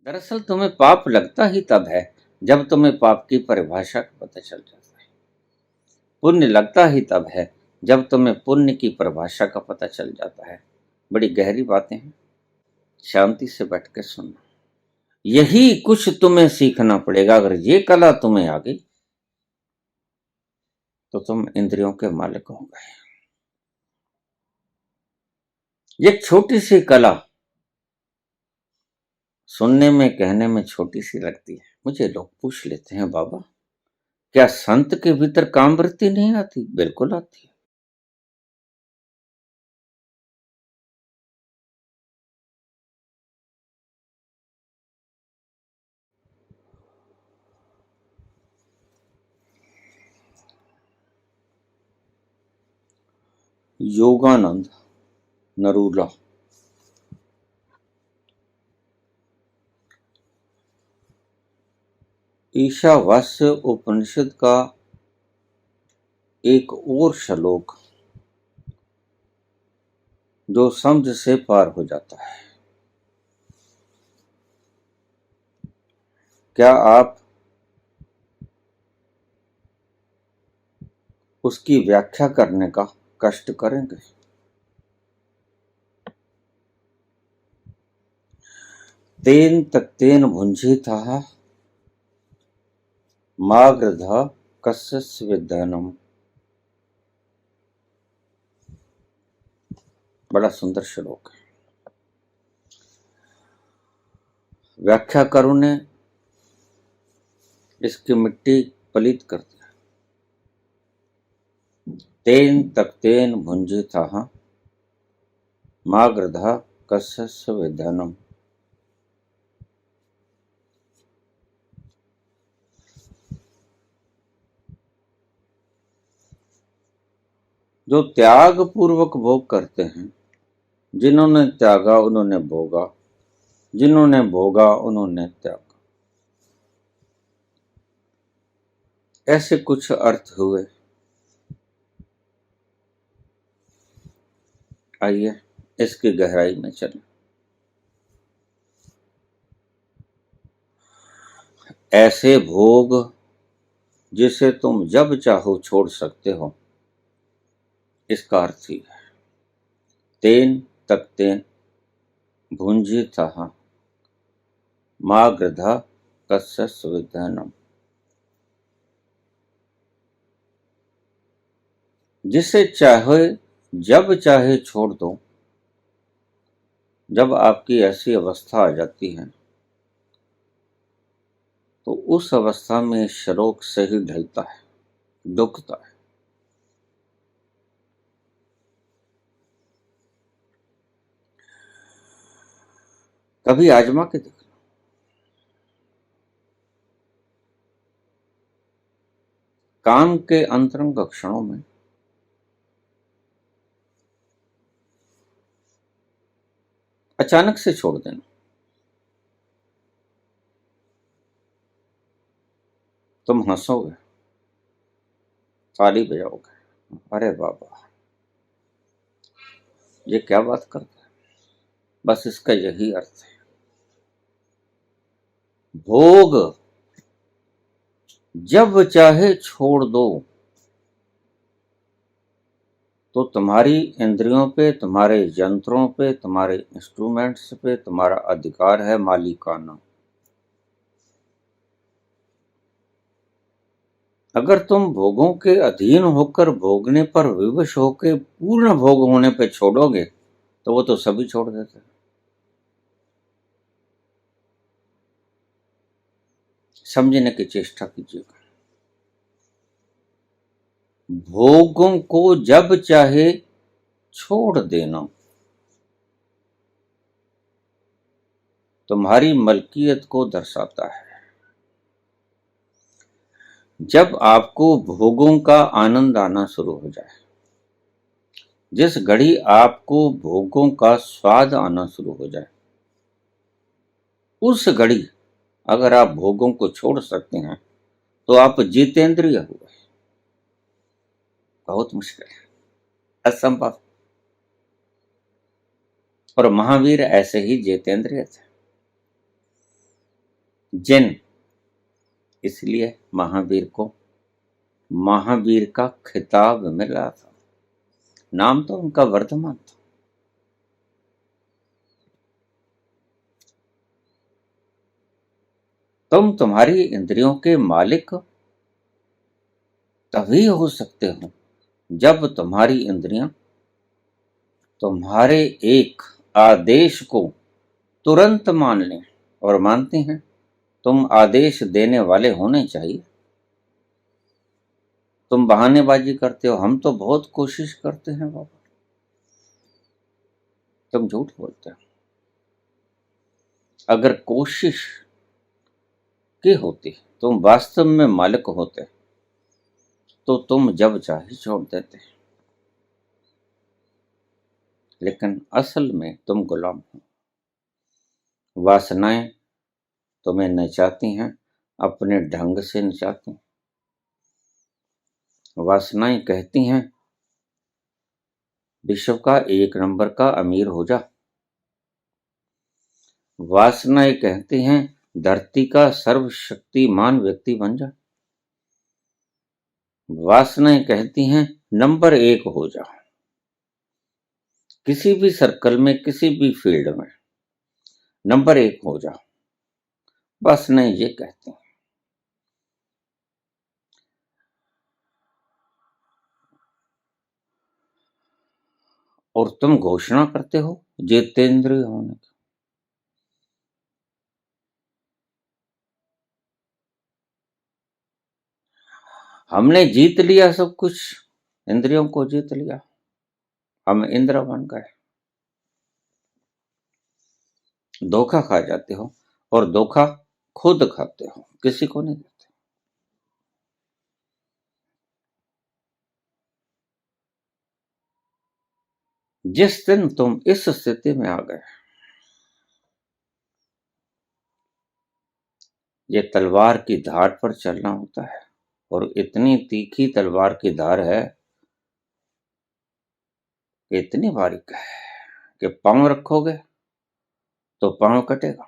दरअसल तुम्हें पाप लगता ही तब है जब तुम्हें पाप की परिभाषा का पता चल जाता है। पुण्य लगता ही तब है जब तुम्हें पुण्य की परिभाषा का पता चल जाता है। बड़ी गहरी बातें हैं, शांति से बैठ के सुनना। यही कुछ तुम्हें सीखना पड़ेगा। अगर ये कला तुम्हें आ गई तो तुम इंद्रियों के मालिक हो गए। ये छोटी सी कला सुनने में कहने में छोटी सी लगती है। मुझे लोग पूछ लेते हैं, बाबा क्या संत के भीतर कामवृत्ति नहीं आती? बिल्कुल आती है। योगानंद नरूला ईशावास्य उपनिषद का एक और श्लोक जो समझ से पार हो जाता है। क्या आप उसकी व्याख्या करने का कष्ट करेंगे? तेन तक्तेन भुंजितः मागध कस्य विद्यानम। बड़ा सुंदर श्लोक है। व्याख्याकारों ने इसकी मिट्टी पलीत कर दिया। तेन तक्तेन भुंजितः मागध कस्य विद्यानम। जो त्याग पूर्वक भोग करते हैं, जिन्होंने त्यागा उन्होंने भोगा, जिन्होंने भोगा उन्होंने त्यागा, ऐसे कुछ अर्थ हुए। आइए इसकी गहराई में चलें। ऐसे भोग जिसे तुम जब चाहो छोड़ सकते हो, इसका अर्थ ही है। तेन तक्तेन भुंजितः मागध कस्य विद्यानम। जिसे चाहे जब चाहे छोड़ दो। जब आपकी ऐसी अवस्था आ जाती है तो उस अवस्था में श्लोक से ही ढलता है, दुखता है। कभी आजमा के देख। काम के अंतरंग क्षणों में अचानक से छोड़ देना। तुम हंसोगे, ताली बजाओगे, अरे बाबा ये क्या बात करता है। बस इसका यही अर्थ है। भोग जब चाहे छोड़ दो तो तुम्हारी इंद्रियों पे, तुम्हारे यंत्रों पे, तुम्हारे इंस्ट्रूमेंट्स पे तुम्हारा अधिकार है मालिकाना। अगर तुम भोगों के अधीन होकर भोगने पर विवश होकर पूर्ण भोग होने पे छोड़ोगे तो वो तो सभी छोड़ देते हैं। समझने की चेष्टा कीजिएगा। भोगों को जब चाहे छोड़ देना तुम्हारी मलकियत को दर्शाता है। जब आपको भोगों का आनंद आना शुरू हो जाए, जिस घड़ी आपको भोगों का स्वाद आना शुरू हो जाए, उस घड़ी अगर आप भोगों को छोड़ सकते हैं तो आप जितेंद्रिय हुए। बहुत मुश्किल है, असंभव। और महावीर ऐसे ही जितेंद्रिय थे। जिन, इसलिए महावीर को महावीर का खिताब मिला था। नाम तो उनका वर्धमान था। तुम तुम्हारी इंद्रियों के मालिक तभी हो सकते हो जब तुम्हारी इंद्रियां तुम्हारे एक आदेश को तुरंत मान लें, और मानती हैं। तुम आदेश देने वाले होने चाहिए। तुम बहानेबाजी करते हो, हम तो बहुत कोशिश करते हैं बाबा। तुम झूठ बोलते हो। अगर कोशिश की होती, तुम वास्तव में मालिक होते, तो तुम जब चाहे छोड़ देते। लेकिन असल में तुम गुलाम हो। वासनाएं तुम्हें नचाती हैं, अपने ढंग से नचाती हैं। वासनाएं कहती हैं विश्व का 1 नंबर का अमीर हो जा। वासनाएं कहती हैं धरती का सर्वशक्तिमान व्यक्ति बन जा। वासनाएं कहती हैं नंबर 1 हो जा। किसी भी सर्कल में, किसी भी फील्ड में नंबर 1 हो जा। वासनाएं ये कहती हैं। और तुम घोषणा करते हो जितेंद्रिय होने की। हमने जीत लिया सब कुछ, इंद्रियों को जीत लिया, हम इंद्र बन गए। धोखा खा जाते हो, और धोखा खुद खाते हो, किसी को नहीं देते। जिस दिन तुम इस स्थिति में आ गए, ये तलवार की धार पर चलना होता है, और इतनी तीखी तलवार की धार है, इतनी बारीक है कि पांव रखोगे तो पांव कटेगा,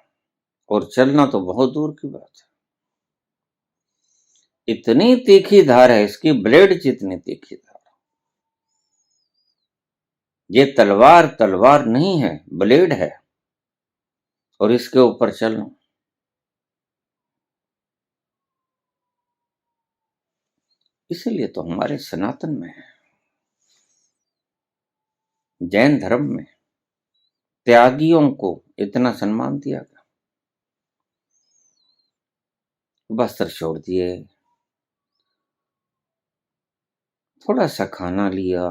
और चलना तो बहुत दूर की बात है। इतनी तीखी धार है, इसकी ब्लेड जितनी तीखी धार। ये तलवार तलवार नहीं है, ब्लेड है, और इसके ऊपर चलना। इसलिए तो हमारे सनातन में है, जैन धर्म में त्यागियों को इतना सम्मान दिया गया। वस्त्र छोड़ दिए, थोड़ा सा खाना लिया,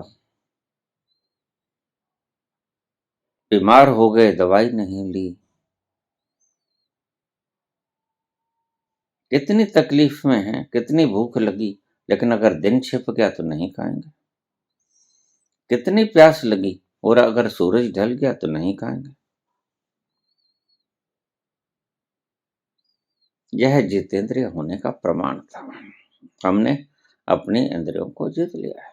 बीमार हो गए, दवाई नहीं ली। कितनी तकलीफ में है, कितनी भूख लगी, लेकिन अगर दिन छिप गया तो नहीं खाएंगे। कितनी प्यास लगी, और अगर सूरज ढल गया तो नहीं खाएंगे। यह जितेंद्रिय होने का प्रमाण था। हमने अपनी इंद्रियों को जीत लिया है।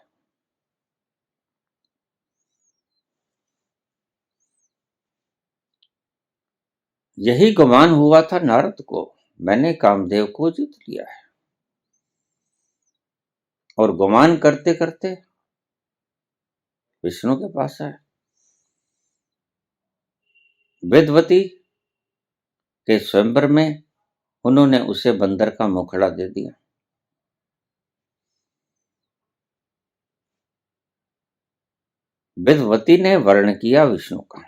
यही गुमान हुआ था नारद को, मैंने कामदेव को जीत लिया है। और गुमान करते करते विष्णु के पास आए। वेदवती के स्वयंवर में उन्होंने उसे बंदर का मुखड़ा दे दिया। वेदवती ने वर्ण किया विष्णु का।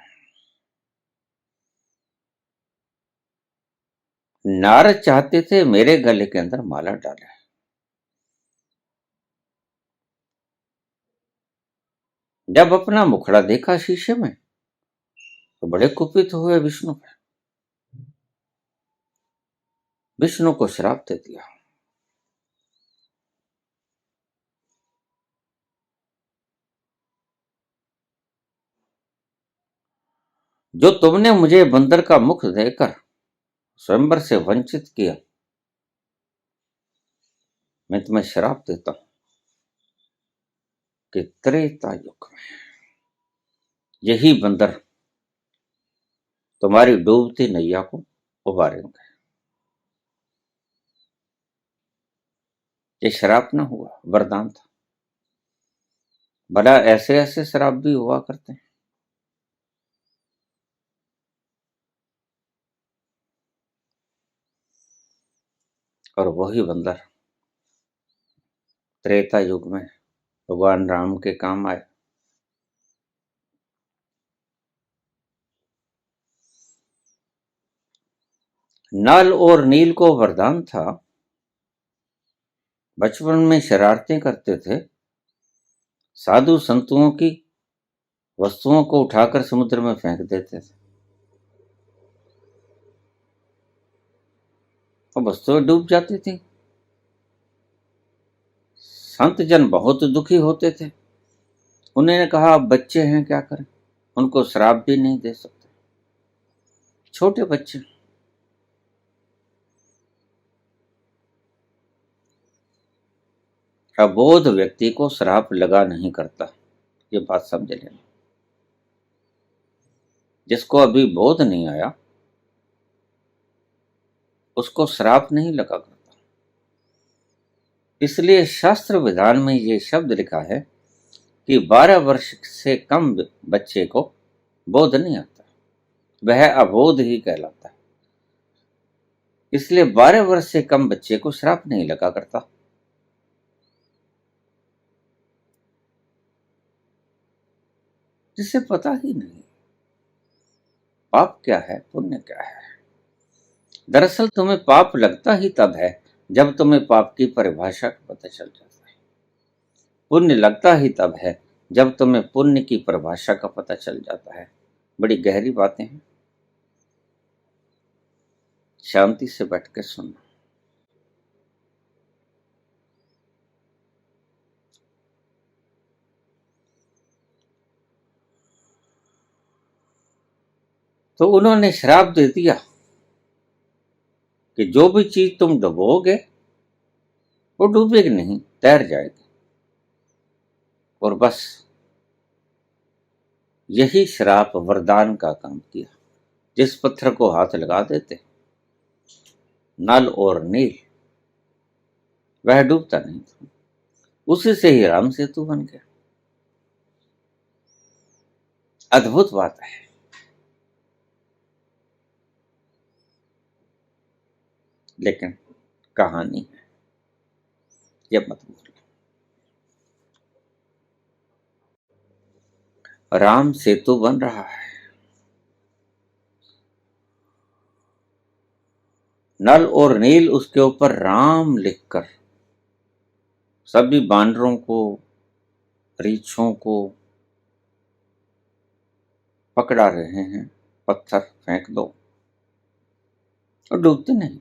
नारद चाहते थे मेरे गले के अंदर माला डाले। जब अपना मुखड़ा देखा शीशे में, तो बड़े कुपित हुए विष्णु पे। विष्णु को श्राप दे दिया। जो तुमने मुझे बंदर का मुख देकर स्वयंवर से वंचित किया, मैं तुम्हें श्राप देता हूं कि त्रेता युग में यही बंदर तुम्हारी डूबती नैया को उबारेंगे। ये श्राप ना हुआ, वरदान था। भला ऐसे ऐसे श्राप भी हुआ करते हैं। और वही बंदर त्रेता युग में भगवान राम के काम आए। नल और नील को वरदान था, बचपन में शरारतें करते थे, साधु संतों की वस्तुओं को उठाकर समुद्र में फेंक देते थे, और वस्तुएं डूब जाती थी। संत जन बहुत दुखी होते थे। उन्होंने कहा अब बच्चे हैं, क्या करें, उनको श्राप भी नहीं दे सकते, छोटे बच्चे। अबोध व्यक्ति को श्राप लगा नहीं करता, ये बात समझ लेना। जिसको अभी बोध नहीं आया उसको श्राप नहीं लगा करता। इसलिए शास्त्र विधान में ये शब्द लिखा है कि 12 वर्ष से कम बच्चे को बोध नहीं आता, वह अबोध ही कहलाता है। इसलिए 12 वर्ष से कम बच्चे को श्राप नहीं लगा करता। जिसे पता ही नहीं पाप क्या है, पुण्य क्या है। दरअसल तुम्हें पाप लगता ही तब है जब तुम्हें पाप की परिभाषा का पता चल जाता है। पुण्य लगता ही तब है जब तुम्हें पुण्य की परिभाषा का पता चल जाता है। बड़ी गहरी बातें हैं, शांति से बैठ के सुनना। तो उन्होंने श्राप दे दिया कि जो भी चीज तुम डुबोगे वो डूबेगी नहीं, तैर जाएगी। और बस यही श्राप वरदान का काम किया। जिस पत्थर को हाथ लगा देते नल और नील, वह डूबता नहीं था। उसी से ही राम सेतु बन गया। अद्भुत बात है। लेकिन कहानी है, ये मत भूलना। राम सेतु बन रहा है। नल और नील उसके ऊपर राम लिखकर सभी बानरों को, रीछों को पकड़ा रहे हैं। पत्थर फेंक दो और डूबते नहीं।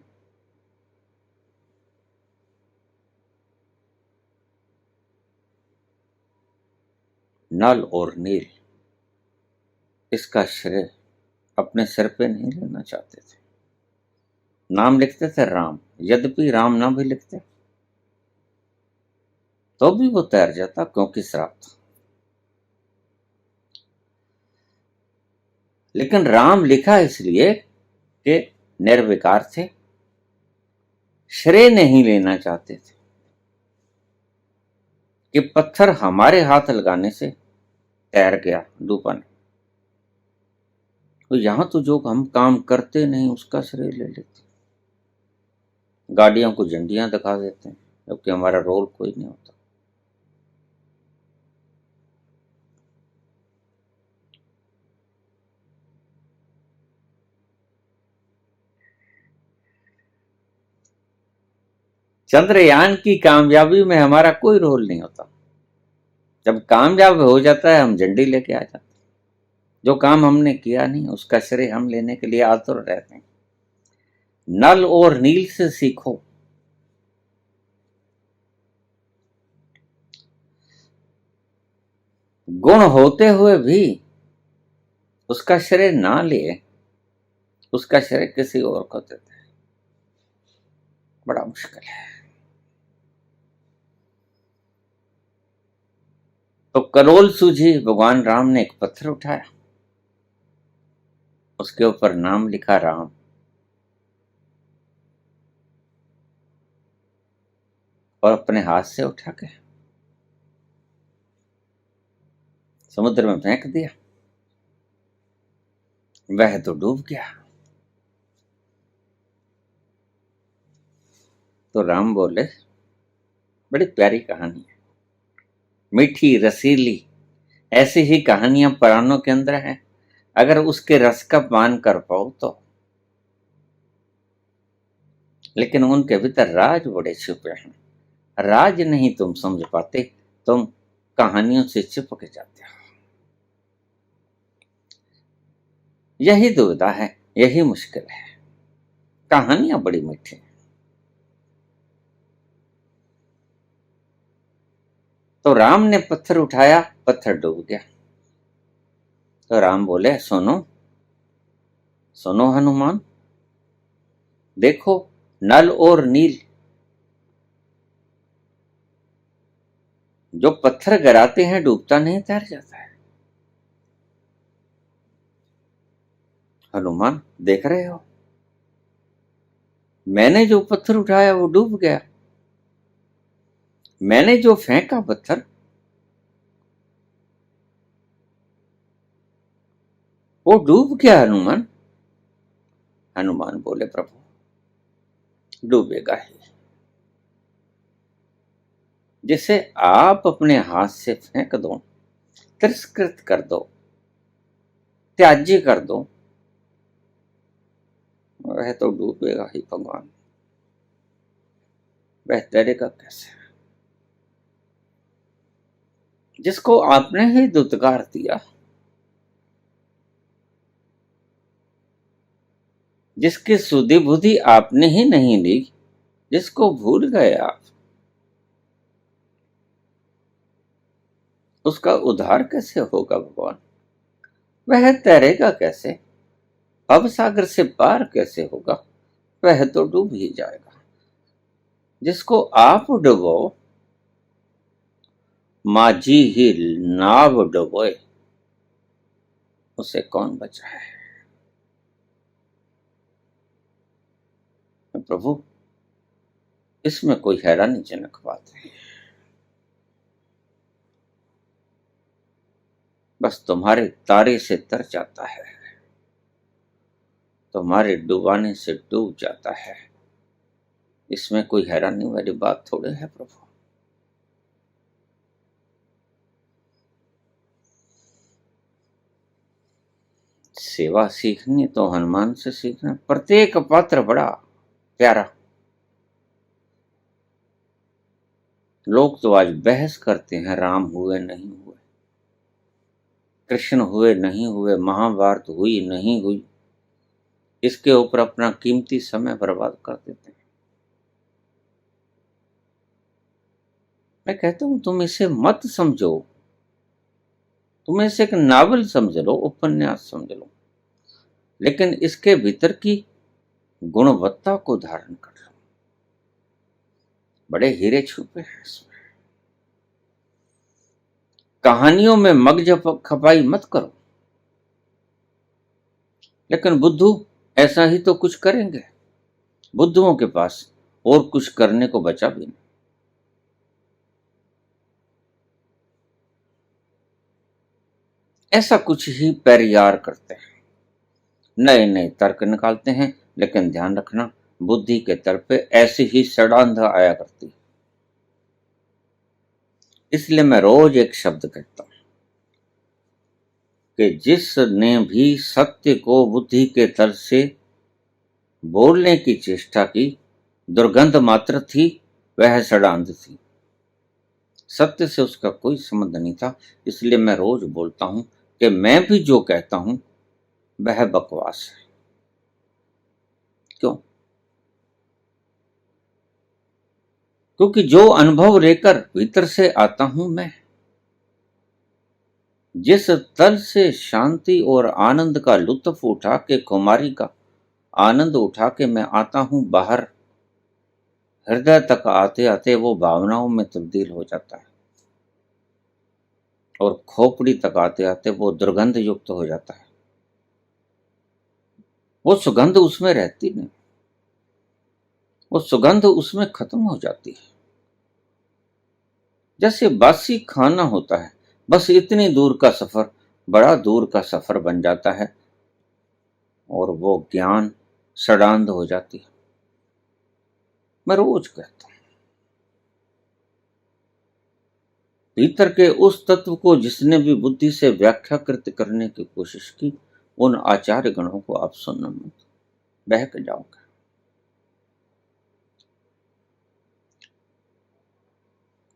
नल और नील इसका श्रेय अपने सिर पे नहीं लेना चाहते थे। नाम लिखते थे राम, यद्यपि राम ना भी लिखते तो भी वो तैर जाता, क्योंकि श्राप था। लेकिन राम लिखा इसलिए कि निर्विकार थे, श्रेय नहीं लेना चाहते थे कि पत्थर हमारे हाथ लगाने से तैर गया, डूबा नहीं। तो यहां तो जो हम काम करते नहीं उसका श्रेय ले लेते, गाड़ियों को झंडियां दिखा देते हैं, जबकि हमारा रोल कोई नहीं होता। चंद्रयान की कामयाबी में हमारा कोई रोल नहीं होता। जब कामयाब हो जाता है हम झंडी लेके आ जाते हैं। जो काम हमने किया नहीं उसका श्रेय हम लेने के लिए आतुर रहते हैं। नल और नील से सीखो। गुण होते हुए भी उसका श्रेय ना ले, उसका श्रेय किसी और को देते हैं, बड़ा मुश्किल है। तो करोल सूझी, भगवान राम ने एक पत्थर उठाया, उसके ऊपर नाम लिखा राम। और अपने हाथ से उठा के समुद्र में फेंक दिया, वह तो डूब गया। तो राम बोले, बड़ी प्यारी कहानी है, मीठी रसीली, ऐसी ही कहानियां पुराणों के अंदर हैं। अगर उसके रस का पान कर पाओ तो, लेकिन उनके भीतर राज बड़े छुपे हैं। राज नहीं तुम समझ पाते, तुम कहानियों से चिपक जाते हो। यही दुविधा है, यही मुश्किल है। कहानियां बड़ी मीठी हैं। तो राम ने पत्थर उठाया, पत्थर डूब गया। तो राम बोले, सुनो सुनो हनुमान, देखो नल और नील, जो पत्थर गिराते हैं डूबता नहीं, तैर जाता है। हनुमान देख रहे हो, मैंने जो पत्थर उठाया वो डूब गया, मैंने जो फेंका पत्थर वो डूब गया। हनुमान हनुमान बोले, प्रभु डूबेगा ही। जिसे आप अपने हाथ से फेंक दो, तिरस्कृत कर दो, त्याज्य कर दो, वह तो डूबेगा ही भगवान। वह तैरेगा कैसे? जिसको आपने ही दुत्कार दिया, जिसकी सुधि बुद्धि आपने ही नहीं ली, जिसको भूल गए आप, उसका उद्धार कैसे होगा भगवान? वह तैरेगा कैसे? भव सागर से पार कैसे होगा? वह तो डूब ही जाएगा। जिसको आप डुबो, माझी ही नाव डुबोए, उसे कौन बचाए? प्रभु इसमें कोई हैरानीजनक बात नहीं, बस तुम्हारे तारे से तर जाता है, तुम्हारे डुबाने से डूब जाता है। इसमें कोई हैरानी वाली बात थोड़े है प्रभु। सेवा सीखनी तो हनुमान से सीखना। प्रत्येक पात्र बड़ा प्यारा। लोग तो आज बहस करते हैं, राम हुए नहीं हुए, कृष्ण हुए नहीं हुए, महाभारत हुई नहीं हुई, इसके ऊपर अपना कीमती समय बर्बाद कर देते हैं। मैं कहता हूं तुम इसे मत समझो, तुम इसे एक नावल समझ लो, उपन्यास समझ लो, लेकिन इसके भीतर की गुणवत्ता को धारण कर लो। बड़े हीरे छुपे हैं इसमें। कहानियों में मगज खपाई मत करो, लेकिन बुद्धू ऐसा ही तो कुछ करेंगे। बुद्धुओं के पास और कुछ करने को बचा भी नहीं। ऐसा कुछ ही पैरियार करते हैं, नए नए तर्क निकालते हैं, लेकिन ध्यान रखना बुद्धि के तर्क पे ऐसी ही षडांध आया करती। इसलिए मैं रोज एक शब्द कहता हूं कि जिसने भी सत्य को बुद्धि के तर्क से बोलने की चेष्टा की, दुर्गंध मात्र थी, वह षडांध थी। सत्य से उसका कोई संबंध नहीं था। इसलिए मैं रोज बोलता हूं कि मैं भी जो कहता हूं वह बकवास है। क्यों? क्योंकि जो अनुभव लेकर भीतर से आता हूं मैं, जिस तल से शांति और आनंद का लुत्फ उठा के, कुमारी का आनंद उठा के मैं आता हूं बाहर, हृदय तक आते आते वो भावनाओं में तब्दील हो जाता है, और खोपड़ी तक आते आते वो दुर्गंध युक्त हो जाता है। वो सुगंध उसमें रहती नहीं, वो सुगंध उसमें खत्म हो जाती है। जैसे बासी खाना होता है, बस इतनी दूर का सफर बड़ा दूर का सफर बन जाता है और वो ज्ञान सड़ांध हो जाती है। मैं रोज कहता हूं, भीतर के उस तत्व को जिसने भी बुद्धि से व्याख्याकृत करने की कोशिश की, उन आचार्य गणों को आप सुनना मत, बहक जाओगे।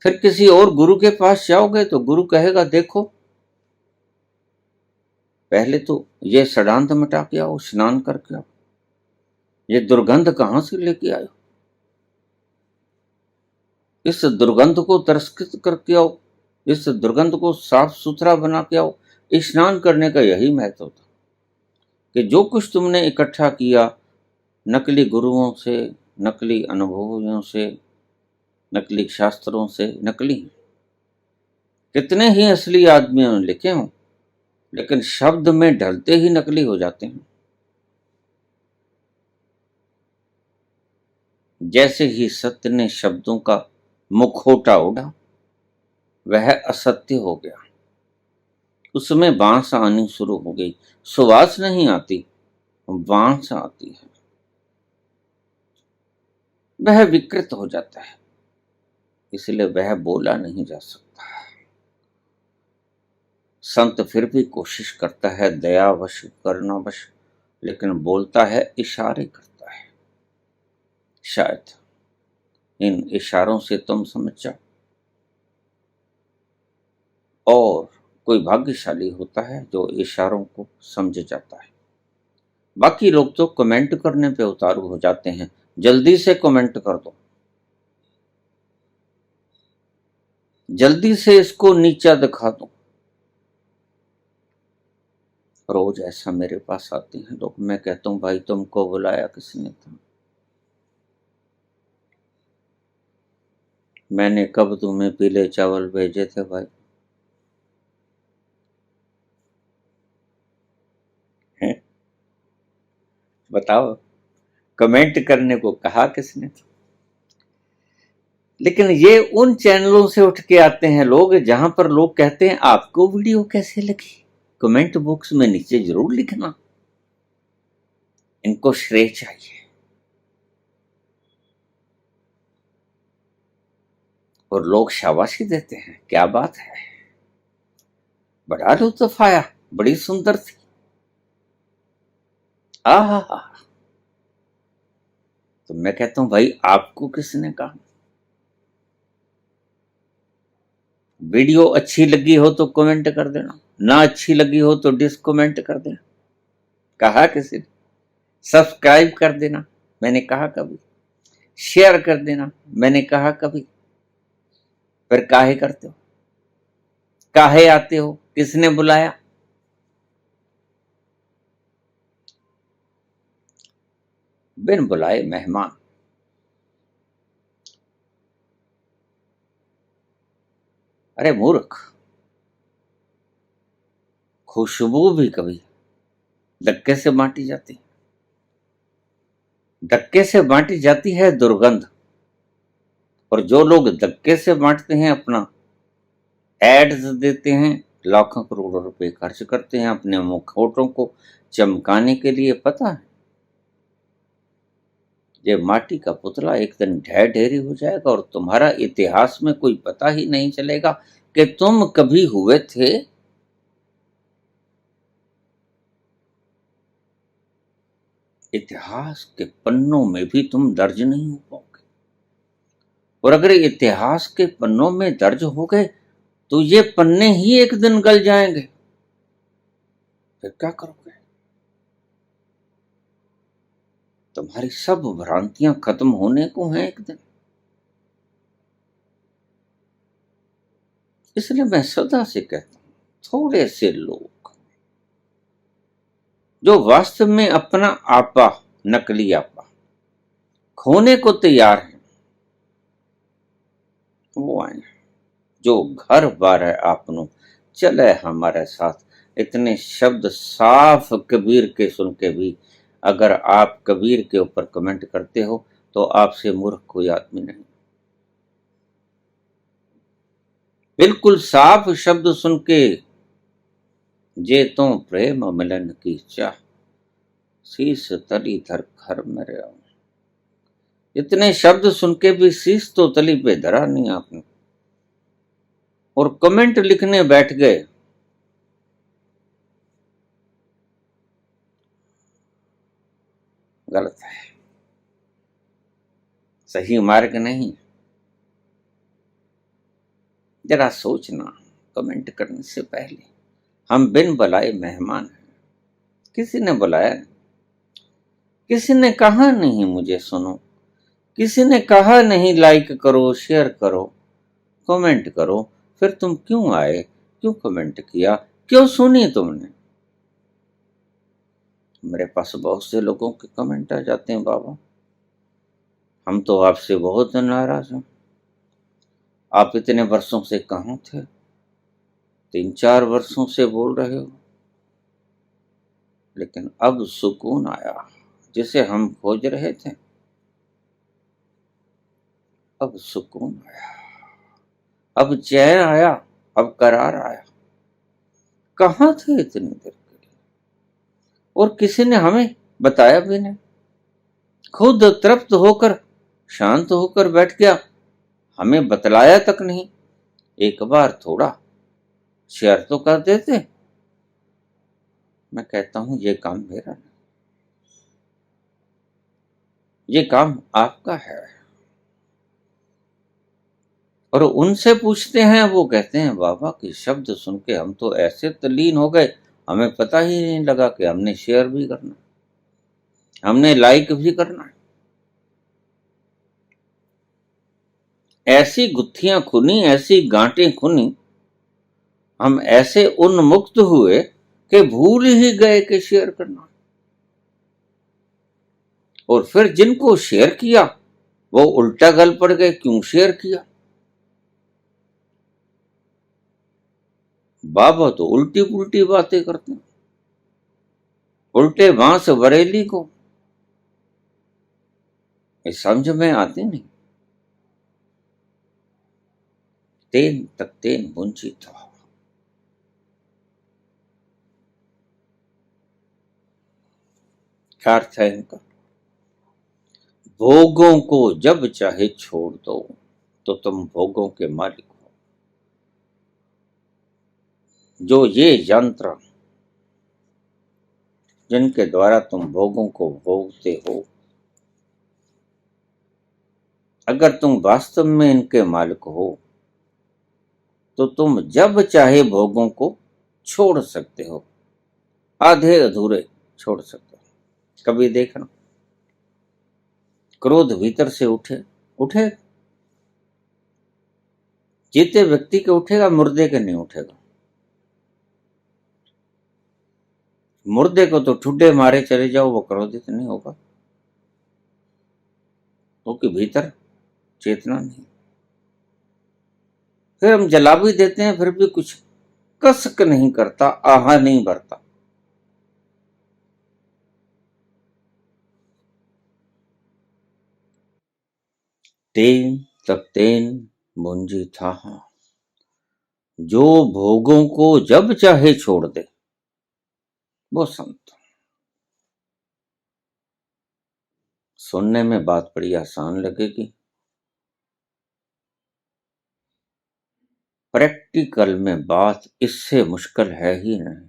फिर किसी और गुरु के पास जाओगे तो गुरु कहेगा देखो, पहले तो ये सड़ांध मिटा के आओ, स्नान करके आओ, ये दुर्गंध कहां से लेके आयो, इस दुर्गंध को तिरस्कृत करके आओ, इस दुर्गंध को साफ सुथरा बना के आओ। स्नान करने का यही महत्व था कि जो कुछ तुमने इकट्ठा किया नकली गुरुओं से, नकली अनुभवों से, नकली शास्त्रों से, नकली कितने ही असली आदमियों ने लिखे हों, लेकिन शब्द में ढलते ही नकली हो जाते हैं। जैसे ही सत्य ने शब्दों का मुखौटा उड़ा, वह असत्य हो गया, उसमें बांस आनी शुरू हो गई। सुवास नहीं आती, बांस आती है, वह विकृत हो जाता है, इसलिए वह बोला नहीं जा सकता। संत फिर भी कोशिश करता है, दयावश करुणावश, लेकिन बोलता है, इशारे करता है। शायद इन इशारों से तुम समझ जाओ। और कोई भाग्यशाली होता है जो इशारों को समझ जाता है। बाकी लोग तो कमेंट करने पे उतारू हो जाते हैं, जल्दी से कमेंट कर दो, जल्दी से इसको नीचा दिखा दो। रोज ऐसा मेरे पास आते हैं लोग, मैं कहता हूं भाई तुमको बुलाया किसने था, मैंने कब तुम्हें पीले चावल भेजे थे भाई, हैं? बताओ, कमेंट करने को कहा किसने था। लेकिन ये उन चैनलों से उठ के आते हैं लोग जहां पर लोग कहते हैं आपको वीडियो कैसे लगी, कमेंट बॉक्स में नीचे जरूर लिखना, इनको श्रेय चाहिए। और लोग शाबाशी देते हैं, क्या बात है, बड़ा लुत्फ आया, बड़ी सुंदर थी, आहा हा। तो मैं कहता हूं भाई आपको किसने कहा, वीडियो अच्छी लगी हो तो कमेंट कर देना, ना अच्छी लगी हो तो डिसकमेंट कर देना, कहा किसी ने। सब्सक्राइब कर देना, मैंने कहा कभी, शेयर कर देना, मैंने कहा कभी। फिर काहे करते हो, काहे आते हो, किसने बुलाया। बिन बुलाए मेहमान। अरे मूर्ख, खुशबू भी कभी धक्के से बांटी जाती, धक्के से बांटी जाती है दुर्गंध। और जो लोग धक्के से बांटते हैं, अपना एड्स देते हैं, लाखों करोड़ों रुपए खर्च करते हैं अपने मुखौटों को चमकाने के लिए, पता है ये माटी का पुतला एक दिन ढेर ढेरी हो जाएगा और तुम्हारा इतिहास में कोई पता ही नहीं चलेगा कि तुम कभी हुए थे। इतिहास के पन्नों में भी तुम दर्ज नहीं हो पाओगे। और अगर इतिहास के पन्नों में दर्ज हो गए तो ये पन्ने ही एक दिन गल जाएंगे, फिर क्या करोगे। तुम्हारी सब भ्रांतियां खत्म होने को हैं एक दिन। इसलिए मैं सदा से कहता हूं, थोड़े से लोग जो वास्तव में अपना आपा, नकली आपा खोने को तैयार है, वो आए। जो घर बार है आपनो चले हमारे साथ। इतने शब्द साफ कबीर के सुन के भी अगर आप कबीर के ऊपर कमेंट करते हो तो आपसे मूर्ख कोई आदमी नहीं। बिल्कुल साफ शब्द सुन के जे तो प्रेम मिलन की चाह, शीस तली धर घर में रहो। इतने शब्द सुन के भी शीस तो तली पे धरा नहीं आपने, और कमेंट लिखने बैठ गए। गलत है, सही मार्ग नहीं। जरा सोचना, कमेंट करने से पहले। हम बिन बुलाए मेहमान हैं, किसी ने बुलाया नहीं, किसी ने कहा नहीं मुझे सुनो, किसी ने कहा नहीं लाइक करो, शेयर करो, कमेंट करो। फिर तुम क्यों आए, क्यों कमेंट किया, क्यों सुनी तुमने? मेरे पास बहुत से लोगों के कमेंट आ जाते हैं, बाबा हम तो आपसे बहुत नाराज हैं, आप इतने वर्षों से कहाँ थे, 3-4 वर्षों से बोल रहे हो, लेकिन अब सुकून आया जिसे हम खोज रहे थे। अब सुकून आया, अब चैन आया, अब करार आया। कहाँ थे इतनी देर के लिए, और किसी ने हमें बताया भी नहीं। खुद तृप्त होकर शांत होकर बैठ गया, हमें बतलाया तक नहीं। एक बार थोड़ा शेयर तो कर देते। मैं कहता हूं ये काम मेरा नहीं, ये काम आपका है। और उनसे पूछते हैं, वो कहते हैं बाबा के शब्द सुन के हम तो ऐसे तल्लीन हो गए, हमें पता ही नहीं लगा कि हमने शेयर भी करना, हमने लाइक भी करना। ऐसी गुत्थियां खुनी, ऐसी गांठें खुनी, हम ऐसे उन्मुक्त हुए कि भूल ही गए कि शेयर करना। और फिर जिनको शेयर किया वो उल्टा गल पड़ गए, क्यों शेयर किया? बाबा तो उल्टी पुल्टी बातें करते हैं, उल्टे बांस बरेली को ये समझ में आती नहीं। तेन तक तेन वंचित हो। क्या अर्थ है इनका? भोगों को जब चाहे छोड़ दो तो तुम भोगों के मालिक हो। जो ये यंत्र जिनके द्वारा तुम भोगों को भोगते हो, अगर तुम वास्तव में इनके मालिक हो तो तुम जब चाहे भोगों को छोड़ सकते हो, आधे अधूरे छोड़ सकते हो। कभी देखना, क्रोध भीतर से उठे जीते व्यक्ति के उठेगा, मुर्दे के नहीं उठेगा। मुर्दे को तो ठुड्डे मारे चले जाओ, वो क्रोधित नहीं होगा, क्योंकि भीतर चेतना नहीं। फिर हम जला भी देते हैं, फिर भी कुछ कसक नहीं करता, आहा नहीं भरता। तेन तक तेन मुंजी था, जो भोगों को जब चाहे छोड़ दे वो संत। सुनने में बात बड़ी आसान लगेगी, प्रैक्टिकल में बात इससे मुश्किल है ही नहीं।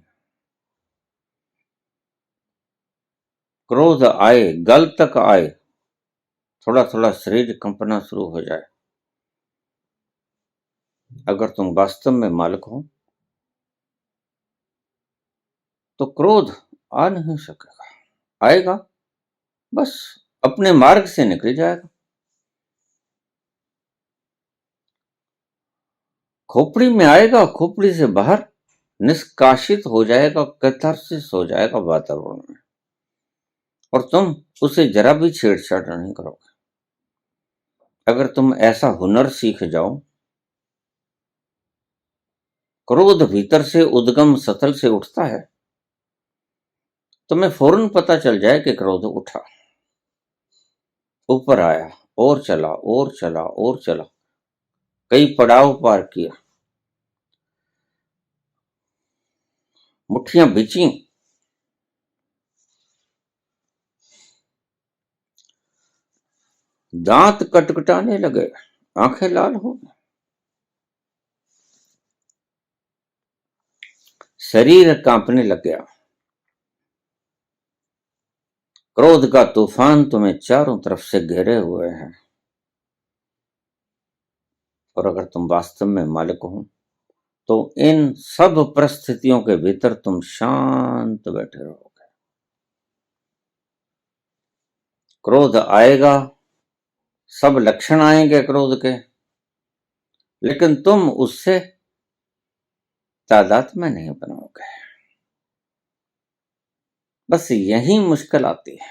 क्रोध आए, गल तक आए, थोड़ा थोड़ा शरीर कंपना शुरू हो जाए, अगर तुम वास्तव में मालिक हो तो क्रोध आ नहीं सकेगा। आएगा बस अपने मार्ग से निकल जाएगा, खोपड़ी में आएगा, खोपड़ी से बाहर निष्कासित हो जाएगा, कैथारसिस हो जाएगा वातावरण में, और तुम उसे जरा भी छेड़छाड़ नहीं करोगे। अगर तुम ऐसा हुनर सीख जाओ, क्रोध भीतर से उद्गम स्थल से उठता है, तुम्हें फौरन पता चल जाए कि क्रोध उठा, ऊपर आया, और चला और चला और चला, कई पड़ाव पार किया, मुट्ठियां बिची, दांत कटकटाने लगे, आंखें लाल हो गई, शरीर कांपने लग गया। क्रोध का तूफान तुम्हें चारों तरफ से घेरे हुए है, और अगर तुम वास्तव में मालिक हो तो इन सब परिस्थितियों के भीतर तुम शांत बैठे रहोगे। क्रोध आएगा, सब लक्षण आएंगे क्रोध के, लेकिन तुम उससे तादाद में नहीं बनाओगे। बस यही मुश्किल आती है,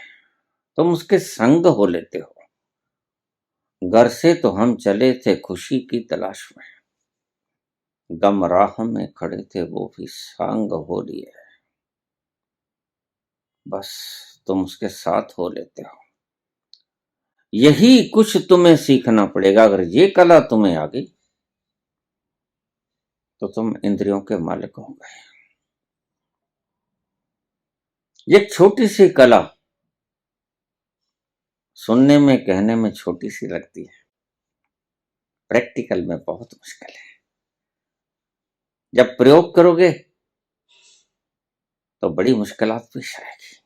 तुम उसके संग हो लेते हो। घर से तो हम चले थे खुशी की तलाश में, गम राह में खड़े थे वो भी संग हो लिए। बस तुम उसके साथ हो लेते हो। यही कुछ तुम्हें सीखना पड़ेगा। अगर ये कला तुम्हें आ गई तो तुम इंद्रियों के मालिक हो गए। ये छोटी सी कला सुनने में कहने में छोटी सी लगती है, प्रैक्टिकल में बहुत मुश्किल है। जब प्रयोग करोगे तो बड़ी मुश्किलात पेश आएगी।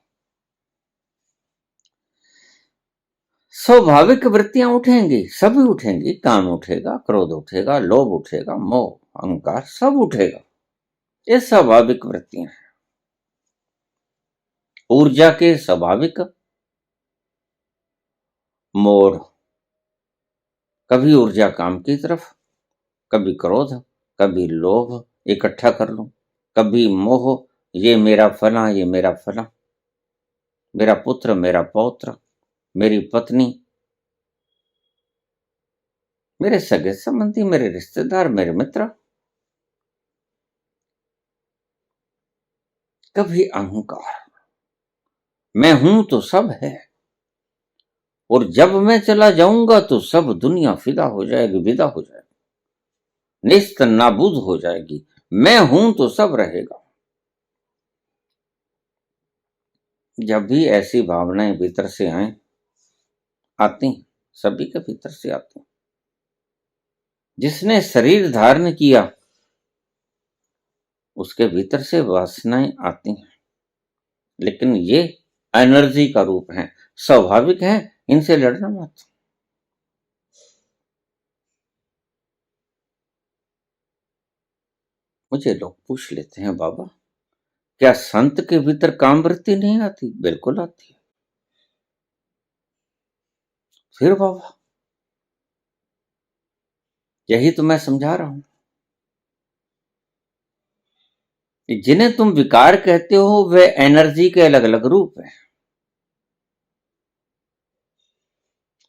स्वाभाविक वृत्तियां उठेंगी, सभी उठेंगी। काम उठेगा, क्रोध उठेगा, लोभ उठेगा, मोह अहंकार सब उठेगा। ये स्वाभाविक वृत्तियां हैं। ऊर्जा के स्वाभाविक मोड़, कभी ऊर्जा काम की तरफ, कभी क्रोध, कभी लोभ इकट्ठा कर लूं, कभी मोह, ये मेरा फला, ये मेरा फला, मेरा पुत्र, मेरा पौत्र, मेरी पत्नी, मेरे सगे संबंधी, मेरे रिश्तेदार, मेरे मित्र। कभी अहंकार, मैं हूं तो सब है, और जब मैं चला जाऊंगा तो सब दुनिया फिदा हो जाएगी, विदा हो जाएगी, निस्त नाबूद हो जाएगी। मैं हूं तो सब रहेगा। जब भी ऐसी भावनाएं भीतर से आती, सभी के भीतर से आती। जिसने शरीर धारण किया उसके भीतर से वासनाएं आती हैं, लेकिन ये एनर्जी का रूप है, स्वाभाविक है, इनसे लड़ना मत। मुझे लोग पूछ लेते हैं, बाबा क्या संत के भीतर काम वृत्ति नहीं आती? बिल्कुल आती है। फिर बाबा यही तो मैं समझा रहा हूं। जिन्हें तुम विकार कहते हो वे एनर्जी के अलग अलग रूप हैं,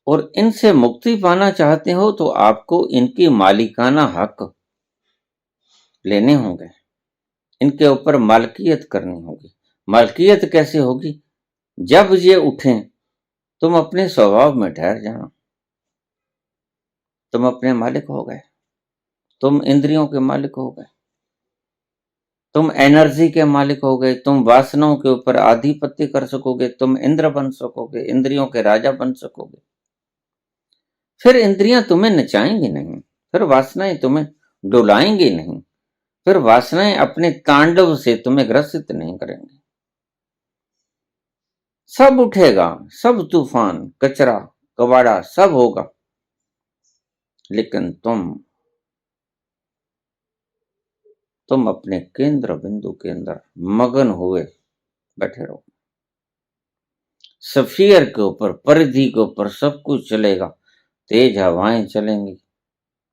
और इनसे मुक्ति पाना चाहते हो तो आपको इनकी मालिकाना हक लेने होंगे, इनके ऊपर मालकियत करनी होगी। मालकियत कैसे होगी? जब ये उठें तुम अपने स्वभाव में ठहर जाना, तुम अपने मालिक हो गए, तुम इंद्रियों के मालिक हो गए, तुम एनर्जी के मालिक हो गए, तुम वासनाओं के ऊपर आधिपत्य कर सकोगे, तुम इंद्र बन सकोगे, इंद्रियों के राजा बन सकोगे। फिर इंद्रियां तुम्हें नचाएंगी नहीं, फिर वासनाएं तुम्हें डुलाएंगी नहीं, फिर वासनाएं अपने तांडव से तुम्हें ग्रसित नहीं करेंगी। सब उठेगा, सब तूफान, कचरा, कबाड़ा सब होगा, लेकिन तुम अपने केंद्र बिंदु के अंदर मगन हुए बैठे रहो। सफियर के ऊपर, परिधि के ऊपर सब कुछ चलेगा, तेज हवाएं चलेंगी।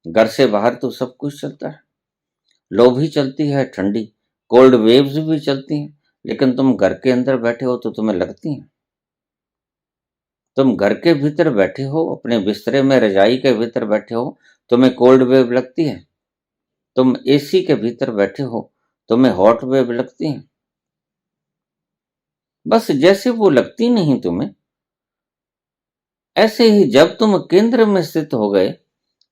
घर से बाहर तो सब कुछ चलता है, लो भी चलती है, ठंडी कोल्ड वेव्स भी चलती हैं, लेकिन तुम घर के अंदर बैठे हो तो तुम्हें लगती हैं। तुम घर के भीतर बैठे हो, अपने बिस्तरे में रजाई के भीतर बैठे हो, तुम्हें कोल्ड वेव लगती है। तुम एसी के भीतर बैठे हो, तुम्हें हॉट वेव लगती है। बस जैसे वो लगती नहीं तुम्हें, ऐसे ही जब तुम केंद्र में स्थित हो गए,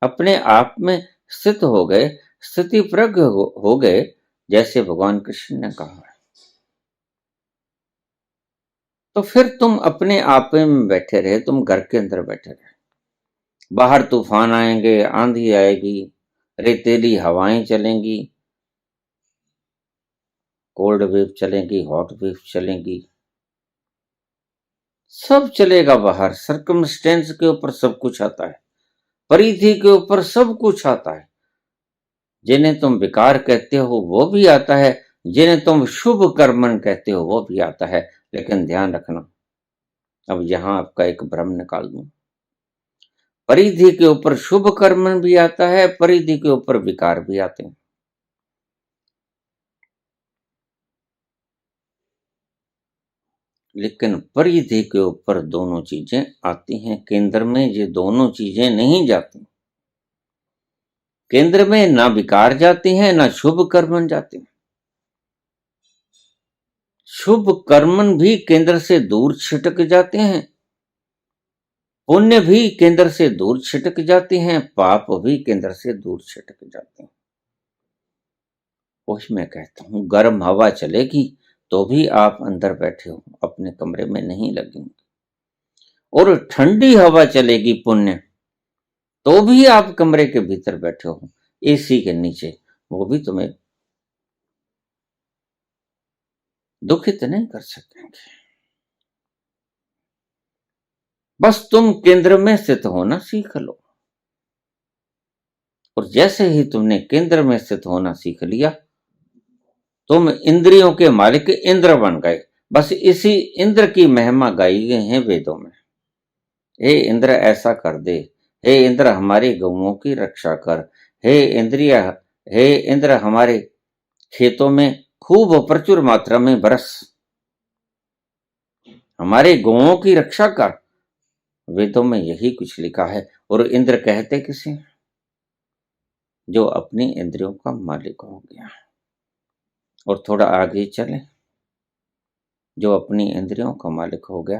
अपने आप में स्थित हो गए, स्थिति प्रज्ञ हो गए, जैसे भगवान कृष्ण ने कहा है। तो फिर तुम अपने आपे में बैठे रहे, तुम घर के अंदर बैठे रहे, बाहर तूफान आएंगे, आंधी आएगी, रेतीली हवाएं चलेंगी, कोल्ड वेव चलेंगी, हॉट वेव चलेंगी, सब चलेगा बाहर। सर्कमस्टेंस के ऊपर सब कुछ आता है, परिधि के ऊपर सब कुछ आता है। जिन्हें तुम विकार कहते हो वो भी आता है, जिन्हें तुम शुभ कर्मन कहते हो वो भी आता है। लेकिन ध्यान रखना, अब यहां आपका एक भ्रम निकाल दूं। परिधि के ऊपर शुभ कर्मन भी आता है, परिधि के ऊपर विकार भी आते हैं। लेकिन परिधि के ऊपर दोनों चीजें आती हैं, केंद्र में ये दोनों चीजें नहीं जाती। केंद्र में ना विकार जाती हैं, ना शुभ कर्मन जाते हैं। शुभ कर्मन भी केंद्र से दूर छिटक जाते हैं, पुण्य भी केंद्र से दूर छिटक जाते हैं, पाप भी केंद्र से दूर छिटक जाते हैं। वही मैं कहता हूं, गर्म हवा चलेगी तो भी आप अंदर बैठे हो, अपने कमरे में नहीं लगेंगे, और ठंडी हवा चलेगी पुण्य तो भी आप कमरे के भीतर बैठे हो, एसी के नीचे, वो भी तुम्हें दुखित नहीं कर सकेंगे। बस तुम केंद्र में स्थित होना सीख लो, और जैसे ही तुमने केंद्र में स्थित होना सीख लिया, तुम इंद्रियों के मालिक इंद्र बन गए। बस इसी इंद्र की महिमा गाई गई है वेदों में। हे इंद्र ऐसा कर दे, हे इंद्र हमारी गौओं की रक्षा कर, हे इंद्रिया, हे इंद्र हमारे खेतों में खूब प्रचुर मात्रा में बरस, हमारे गौओं की रक्षा कर। वेदों में यही कुछ लिखा है। और इंद्र कहते किसे? जो अपनी इंद्रियों का मालिक हो गया। और थोड़ा आगे चले, जो अपनी इंद्रियों का मालिक हो गया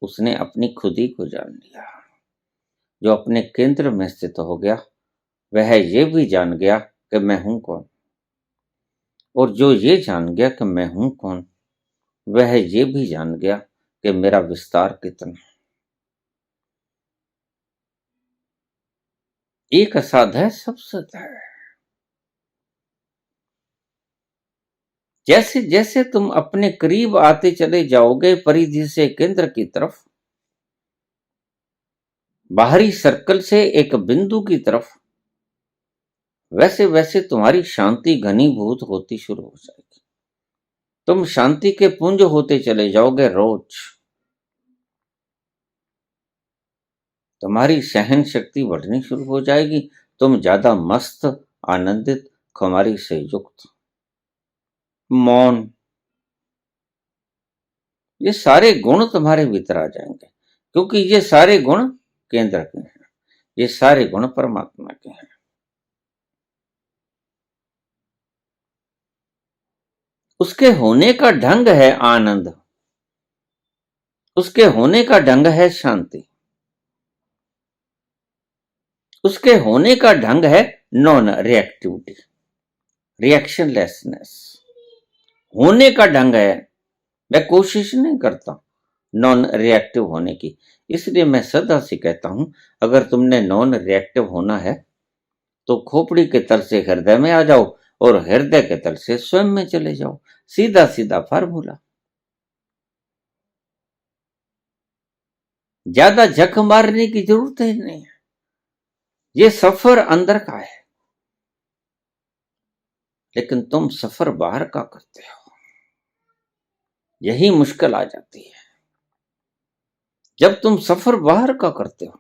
उसने अपनी खुदी को जान लिया। जो अपने केंद्र में स्थित हो गया वह ये भी जान गया कि मैं हूं कौन, और जो ये जान गया कि मैं हूं कौन, वह ये भी जान गया कि मेरा विस्तार कितना। एक असाध है, सब सत है। जैसे जैसे तुम अपने करीब आते चले जाओगे परिधि से केंद्र की तरफ, बाहरी सर्कल से एक बिंदु की तरफ, वैसे वैसे तुम्हारी शांति घनीभूत होती शुरू हो जाएगी। तुम शांति के पुंज होते चले जाओगे। रोज तुम्हारी सहन शक्ति बढ़नी शुरू हो जाएगी। तुम ज्यादा मस्त, आनंदित, खुमारी से युक्त, मौन, ये सारे गुण तुम्हारे भीतर आ जाएंगे, क्योंकि ये सारे गुण केंद्र के हैं, ये सारे गुण परमात्मा के हैं। उसके होने का ढंग है आनंद, उसके होने का ढंग है शांति, उसके होने का ढंग है नॉन रिएक्टिविटी, रिएक्शनलेसनेस। होने का ढंग है, मैं कोशिश नहीं करता नॉन रिएक्टिव होने की। इसलिए मैं सदा से कहता हूं, अगर तुमने नॉन रिएक्टिव होना है तो खोपड़ी के तल से हृदय में आ जाओ, और हृदय के तल से स्वयं में चले जाओ। सीधा सीधा फार्मूला, ज्यादा जख मारने की जरूरत ही नहीं है। ये सफर अंदर का है, लेकिन तुम सफर बाहर का करते हो, यही मुश्किल आ जाती है। जब तुम सफर बाहर का करते हो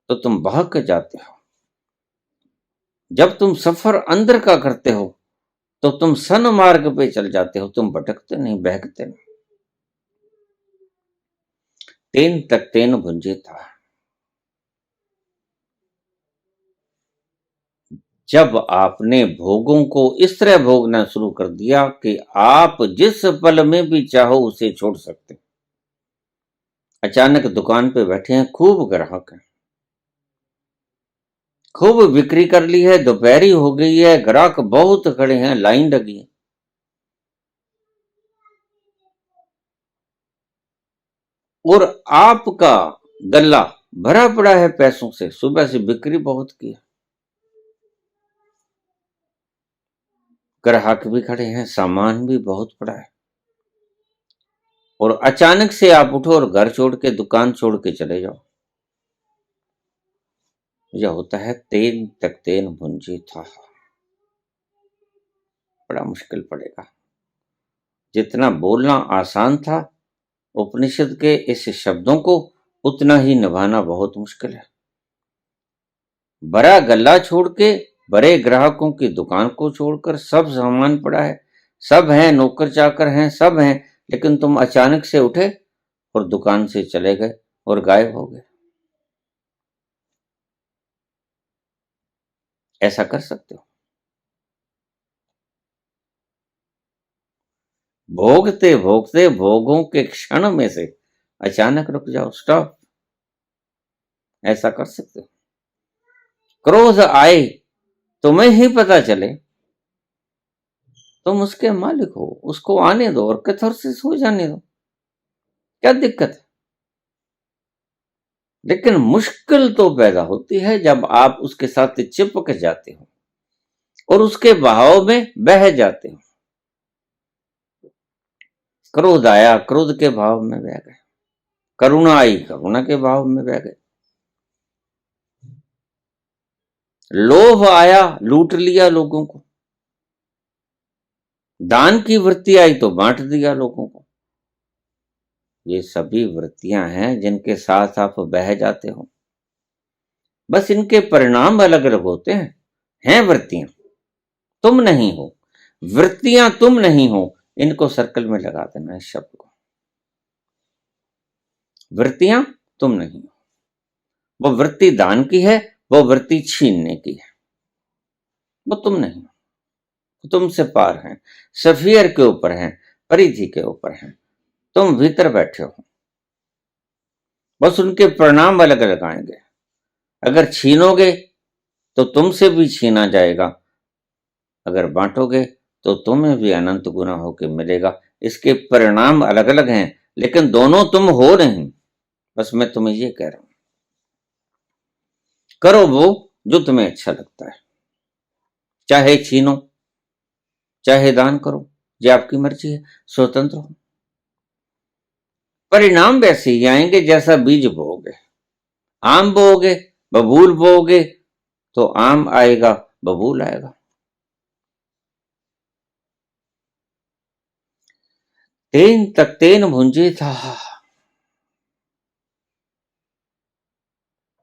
तो तुम बहक जाते हो। जब तुम सफर अंदर का करते हो तो तुम सन मार्ग पे चल जाते हो, तुम भटकते नहीं, बहकते नहीं। तेन तक तेन भुंजे था। जब आपने भोगों को इस तरह भोगना शुरू कर दिया कि आप जिस पल में भी चाहो उसे छोड़ सकते। अचानक दुकान पे बैठे हैं, खूब ग्राहक हैं, खूब बिक्री कर ली है, दोपहरी हो गई है, ग्राहक बहुत खड़े हैं, लाइन लगी है। और आपका गल्ला भरा पड़ा है पैसों से, सुबह से बिक्री बहुत की है, ग्राहक भी खड़े हैं, सामान भी बहुत पड़ा है, और अचानक से आप उठो और घर छोड़ के, दुकान छोड़ के चले जाओ। यह होता है तेन तक तेन भुंजी था। बड़ा मुश्किल पड़ेगा। जितना बोलना आसान था उपनिषद के इस शब्दों को, उतना ही निभाना बहुत मुश्किल है। बड़ा गल्ला छोड़ के, बड़े ग्राहकों की दुकान को छोड़कर, सब सामान पड़ा है, सब हैं, नौकर चाकर हैं, सब हैं, लेकिन तुम अचानक से उठे और दुकान से चले गए और गायब हो गए। ऐसा कर सकते हो? भोगते भोगते भोगों के क्षण में से अचानक रुक जाओ, स्टॉप। ऐसा कर सकते हो? क्रोध आए तुम्हें ही पता चले, तुम उसके मालिक हो, उसको आने दो और कैथारसिस हो जाने दो, क्या दिक्कत है? लेकिन मुश्किल तो पैदा होती है जब आप उसके साथ चिपक जाते हो और उसके बहाव में बह जाते हो। क्रोध आया, क्रोध के भाव में बह गए, करुणा आई, करुणा के भाव में बह गए, लोभ आया, लूट लिया लोगों को, दान की वृत्ति आई तो बांट दिया लोगों को। ये सभी वृत्तियां हैं जिनके साथ आप बह जाते हो, बस इनके परिणाम अलग अलग होते हैं वृत्तियां, तुम नहीं हो, वृत्तियां तुम नहीं हो। इनको सर्कल में लगा देना इस शब्द को, वृत्तियां तुम नहीं हो। वो वृत्ति दान की है, वो वृत्ति छीनने की है, वो तुम नहीं हो, वो तुमसे पार है, सफियर के ऊपर है, परिधि के ऊपर है, तुम भीतर बैठे हो, बस उनके परिणाम अलग अलग आएंगे। अगर छीनोगे तो तुमसे भी छीना जाएगा, अगर बांटोगे तो तुम्हें भी अनंत गुना होकर मिलेगा। इसके परिणाम अलग अलग हैं, लेकिन दोनों तुम हो नहीं। बस मैं तुम्हें ये कह रहा हूं, करो वो जो तुम्हें अच्छा लगता है, चाहे छीनो चाहे दान करो, ये आपकी मर्जी है, स्वतंत्र हो। परिणाम वैसे ही आएंगे जैसा बीज बोओगे। आम बोओगे, बबूल बोओगे तो आम आएगा, बबूल आएगा। तेन तक तेन भुंजे था।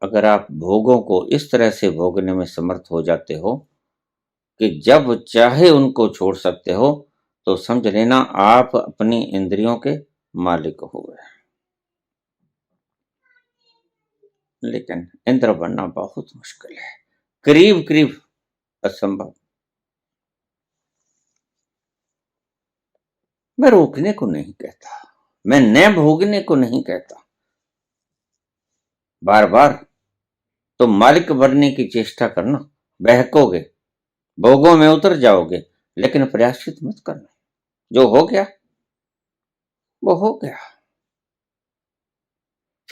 अगर आप भोगों को इस तरह से भोगने में समर्थ हो जाते हो कि जब चाहे उनको छोड़ सकते हो, तो समझ लेना आप अपनी इंद्रियों के मालिक हो गए। लेकिन इंद्र बनना बहुत मुश्किल है, करीब करीब असंभव। मैं रोकने को नहीं कहता, मैं न भोगने को नहीं कहता। बार बार तुम मालिक बनने की चेष्टा करना, बहकोगे, भोगों में उतर जाओगे, लेकिन प्रयासित मत करना। जो हो गया वो हो गया।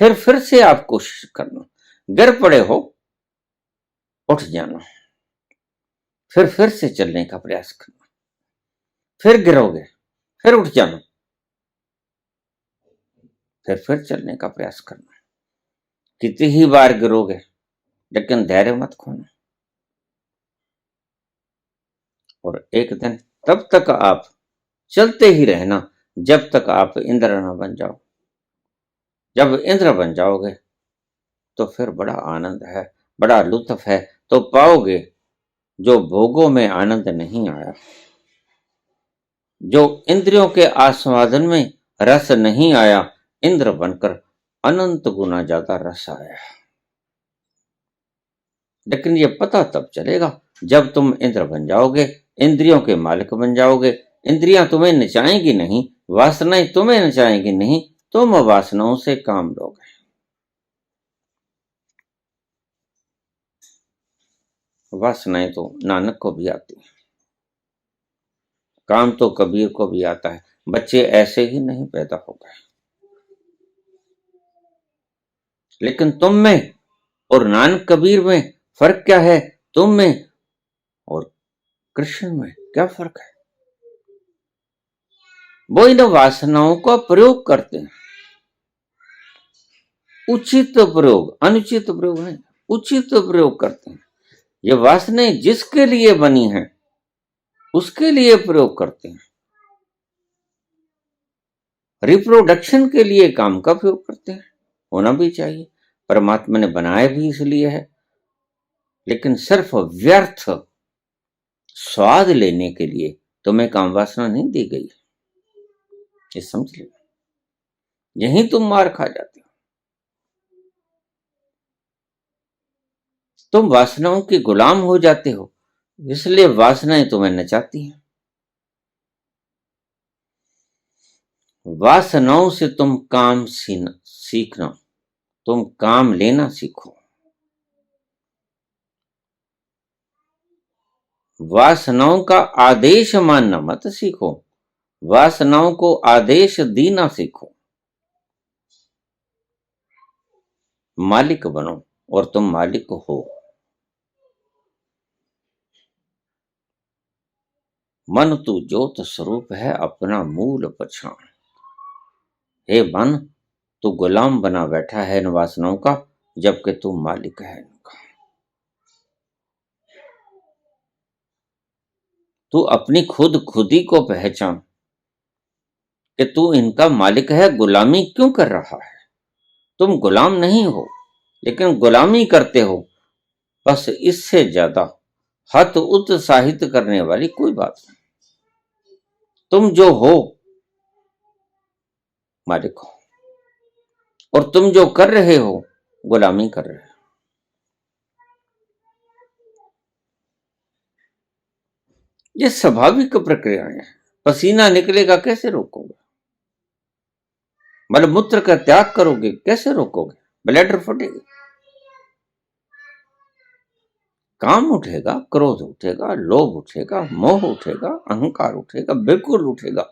फिर से आप कोशिश करना, गिर पड़े हो उठ जाना, फिर से चलने का प्रयास करना, फिर गिरोगे फिर उठ जाना, फिर चलने का प्रयास करना। कितनी ही बार गिरोगे, लेकिन धैर्य मत खोना। और एक दिन तब तक आप चलते ही रहना जब तक आप इंद्र न बन जाओ। जब इंद्र बन जाओगे तो फिर बड़ा आनंद है, बड़ा लुत्फ है, तो पाओगे जो भोगों में आनंद नहीं आया, जो इंद्रियों के आस्वादन में रस नहीं आया, इंद्र बनकर अनंत गुना ज्यादा रस आया। लेकिन ये पता तब चलेगा जब तुम इंद्र बन जाओगे, इंद्रियों के मालिक बन जाओगे। इंद्रियां तुम्हें नचाएंगी नहीं, वासनाएं तुम्हें नचाएंगी नहीं, तुम वासनाओं से काम लोगे। वासनाएं तो नानक को भी आती हैं, काम तो कबीर को भी आता है। बच्चे ऐसे ही नहीं पैदा हो गए, लेकिन तुम में और नानक कबीर में फर्क क्या है? तुम में और कृष्ण में क्या फर्क है? वो इन वासनाओं का प्रयोग करते हैं, उचित प्रयोग, अनुचित प्रयोग नहीं, उचित प्रयोग करते हैं। ये वासनाएं जिसके लिए बनी हैं उसके लिए प्रयोग करते हैं, रिप्रोडक्शन के लिए काम का प्रयोग करते हैं, होना भी चाहिए। परमात्मा ने बनाया भी इसलिए है, लेकिन सिर्फ व्यर्थ स्वाद लेने के लिए तुम्हें काम वासना नहीं दी गई, ये समझ लो। यही तुम मार खा जाते हो। तुम वासनाओं के गुलाम हो जाते हो, इसलिए वासनाएं तुम्हें नचाती हैं। वासनाओं से तुम काम सीखना, तुम काम लेना सीखो। वासनाओं का आदेश मानना मत सीखो, वासनाओं को आदेश देना सीखो। मालिक बनो और तुम मालिक हो। मन तू ज्योत स्वरूप है, अपना मूल पहचान। हे मन, तू गुलाम बना बैठा है इन वासनाओं का, जबकि तू मालिक है इनका। तू अपनी खुदी को पहचान कि तू इनका मालिक है। गुलामी क्यों कर रहा है? तुम गुलाम नहीं हो, लेकिन गुलामी करते हो। बस इससे ज्यादा हत उत्साहित करने वाली कोई बात नहीं। तुम जो हो मालिक हो, और तुम जो कर रहे हो गुलामी कर रहे हो। ये स्वाभाविक प्रक्रियाएं हैं। पसीना निकलेगा कैसे रोकोगे? मलमूत्र का त्याग करोगे कैसे रोकोगे? ब्लैडर फटेगी, काम उठेगा, क्रोध उठेगा, लोभ उठेगा, मोह उठेगा, अहंकार उठेगा, बिल्कुल उठेगा,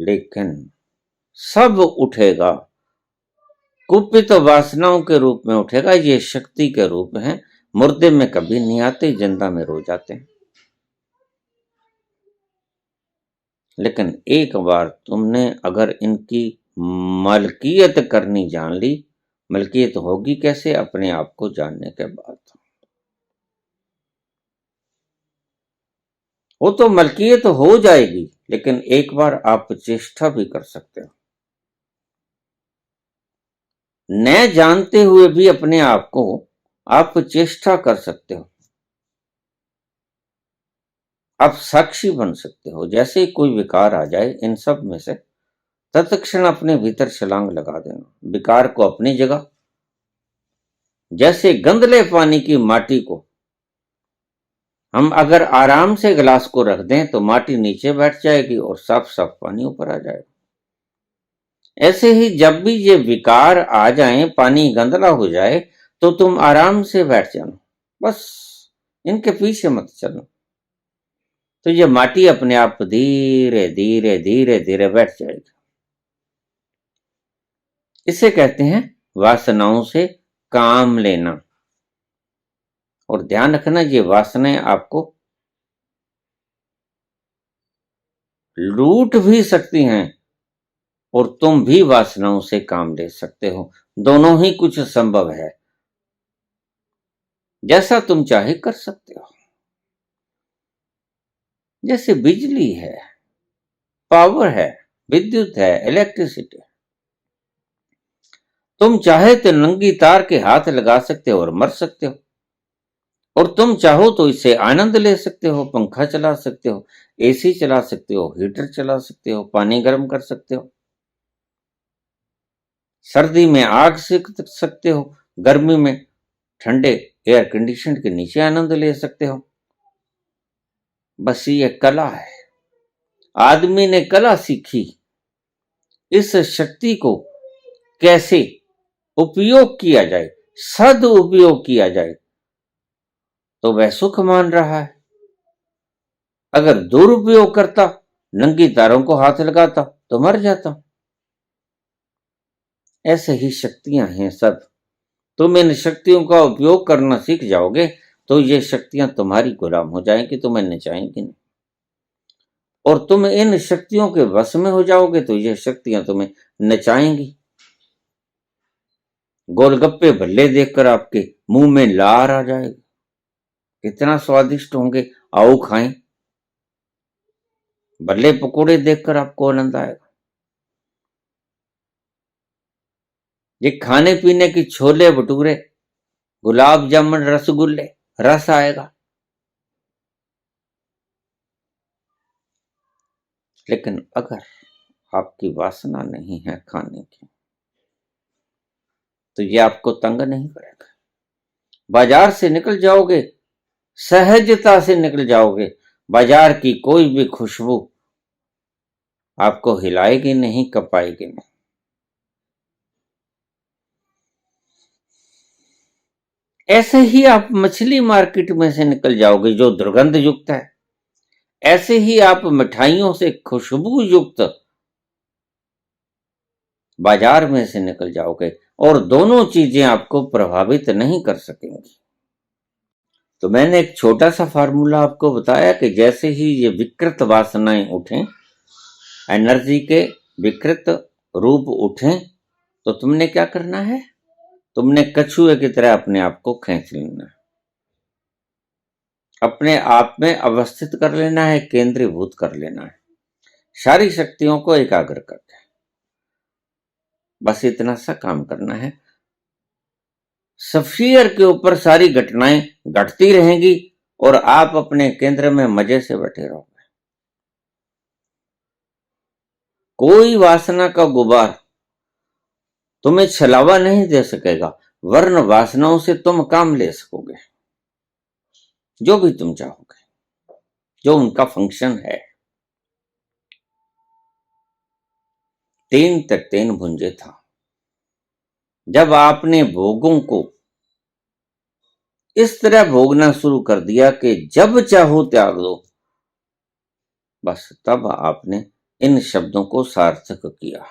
लेकिन सब उठेगा कुपित वासनाओं के रूप में उठेगा। ये शक्ति के रूप है, मुर्दे में कभी नहीं आते, जिंदा में रो जाते हैं। लेकिन एक बार तुमने अगर इनकी मलकियत करनी जान ली, मलकियत होगी कैसे? अपने आप को जानने के बाद। वो तो मलकियत हो जाएगी, लेकिन एक बार आप चेष्टा भी कर सकते हो, न जानते हुए भी अपने आप को आप चेष्टा कर सकते हो। आप साक्षी बन सकते हो। जैसे ही कोई विकार आ जाए इन सब में से, तत्क्षण अपने भीतर छलांग लगा देना, विकार को अपनी जगह। जैसे गंदले पानी की माटी को हम अगर आराम से गिलास को रख दें तो माटी नीचे बैठ जाएगी और साफ साफ पानी ऊपर आ जाएगा। ऐसे ही जब भी ये विकार आ जाए, पानी गंदला हो जाए, तो तुम आराम से बैठ जाना, बस इनके पीछे मत चलो। तो ये माटी अपने आप धीरे धीरे धीरे धीरे बैठ जाएगी। इसे कहते हैं वासनाओं से काम लेना। और ध्यान रखना, ये वासनाएं आपको लूट भी सकती हैं और तुम भी वासनाओं से काम ले सकते हो। दोनों ही कुछ संभव है, जैसा तुम चाहे कर सकते हो। जैसे बिजली है, पावर है, विद्युत है, इलेक्ट्रिसिटी। तुम चाहे तो नंगी तार के हाथ लगा सकते हो और मर सकते हो, और तुम चाहो तो इससे आनंद ले सकते हो। पंखा चला सकते हो, एसी चला सकते हो, हीटर चला सकते हो, पानी गर्म कर सकते हो, सर्दी में आग सेक सकते हो, गर्मी में ठंडे एयर कंडीशन के नीचे आनंद ले सकते हो। बस ये कला है, आदमी ने कला सीखी। इस शक्ति को कैसे उपयोग किया जाए, सदुपयोग किया जाए, तो वह सुख मान रहा है। अगर दुरुपयोग करता, नंगी तारों को हाथ लगाता, तो मर जाता। ऐसे ही शक्तियां हैं सब। तुम इन शक्तियों का उपयोग करना सीख जाओगे तो ये शक्तियां तुम्हारी गुलाम हो जाएंगी, तुम्हें नचाएंगी नहीं। और तुम इन शक्तियों के वश में हो जाओगे तो ये शक्तियां तुम्हें नचाएंगी। गोलगप्पे भल्ले देखकर आपके मुंह में लार आ जाएगी, कितना स्वादिष्ट होंगे, आओ खाएं। भल्ले पकोड़े देखकर आपको आनंद आएगा। ये खाने पीने की छोले भटूरे, गुलाब जामुन, रसगुल्ले, रस आएगा। लेकिन अगर आपकी वासना नहीं है खाने की तो ये आपको तंग नहीं करेगा। बाजार से निकल जाओगे, सहजता से निकल जाओगे, बाजार की कोई भी खुशबू आपको हिलाएगी नहीं, कपाएगी नहीं। ऐसे ही आप मछली मार्केट में से निकल जाओगे जो दुर्गंध युक्त है, ऐसे ही आप मिठाइयों से खुशबू युक्त बाजार में से निकल जाओगे और दोनों चीजें आपको प्रभावित नहीं कर सकेंगी। तो मैंने एक छोटा सा फार्मूला आपको बताया कि जैसे ही ये विकृत वासनाएं उठें, एनर्जी के विकृत रूप उठें, तो तुमने क्या करना है? तुमने कछुए की तरह अपने आप को खींच लेना है, अपने आप में अवस्थित कर लेना है, केंद्रीभूत कर लेना है, सारी शक्तियों को एकाग्र करके। बस इतना सा काम करना है। सफियर के ऊपर सारी घटनाएं घटती रहेंगी और आप अपने केंद्र में मजे से बैठे रहोगे। कोई वासना का गुबार तुम्हें छलावा नहीं दे सकेगा, वर्ण वासनाओं से तुम काम ले सकोगे, जो भी तुम चाहोगे, जो उनका फंक्शन है। तेन तक तेन भुंजे था। जब आपने भोगों को इस तरह भोगना शुरू कर दिया कि जब चाहो त्याग दो, बस तब आपने इन शब्दों को सार्थक किया।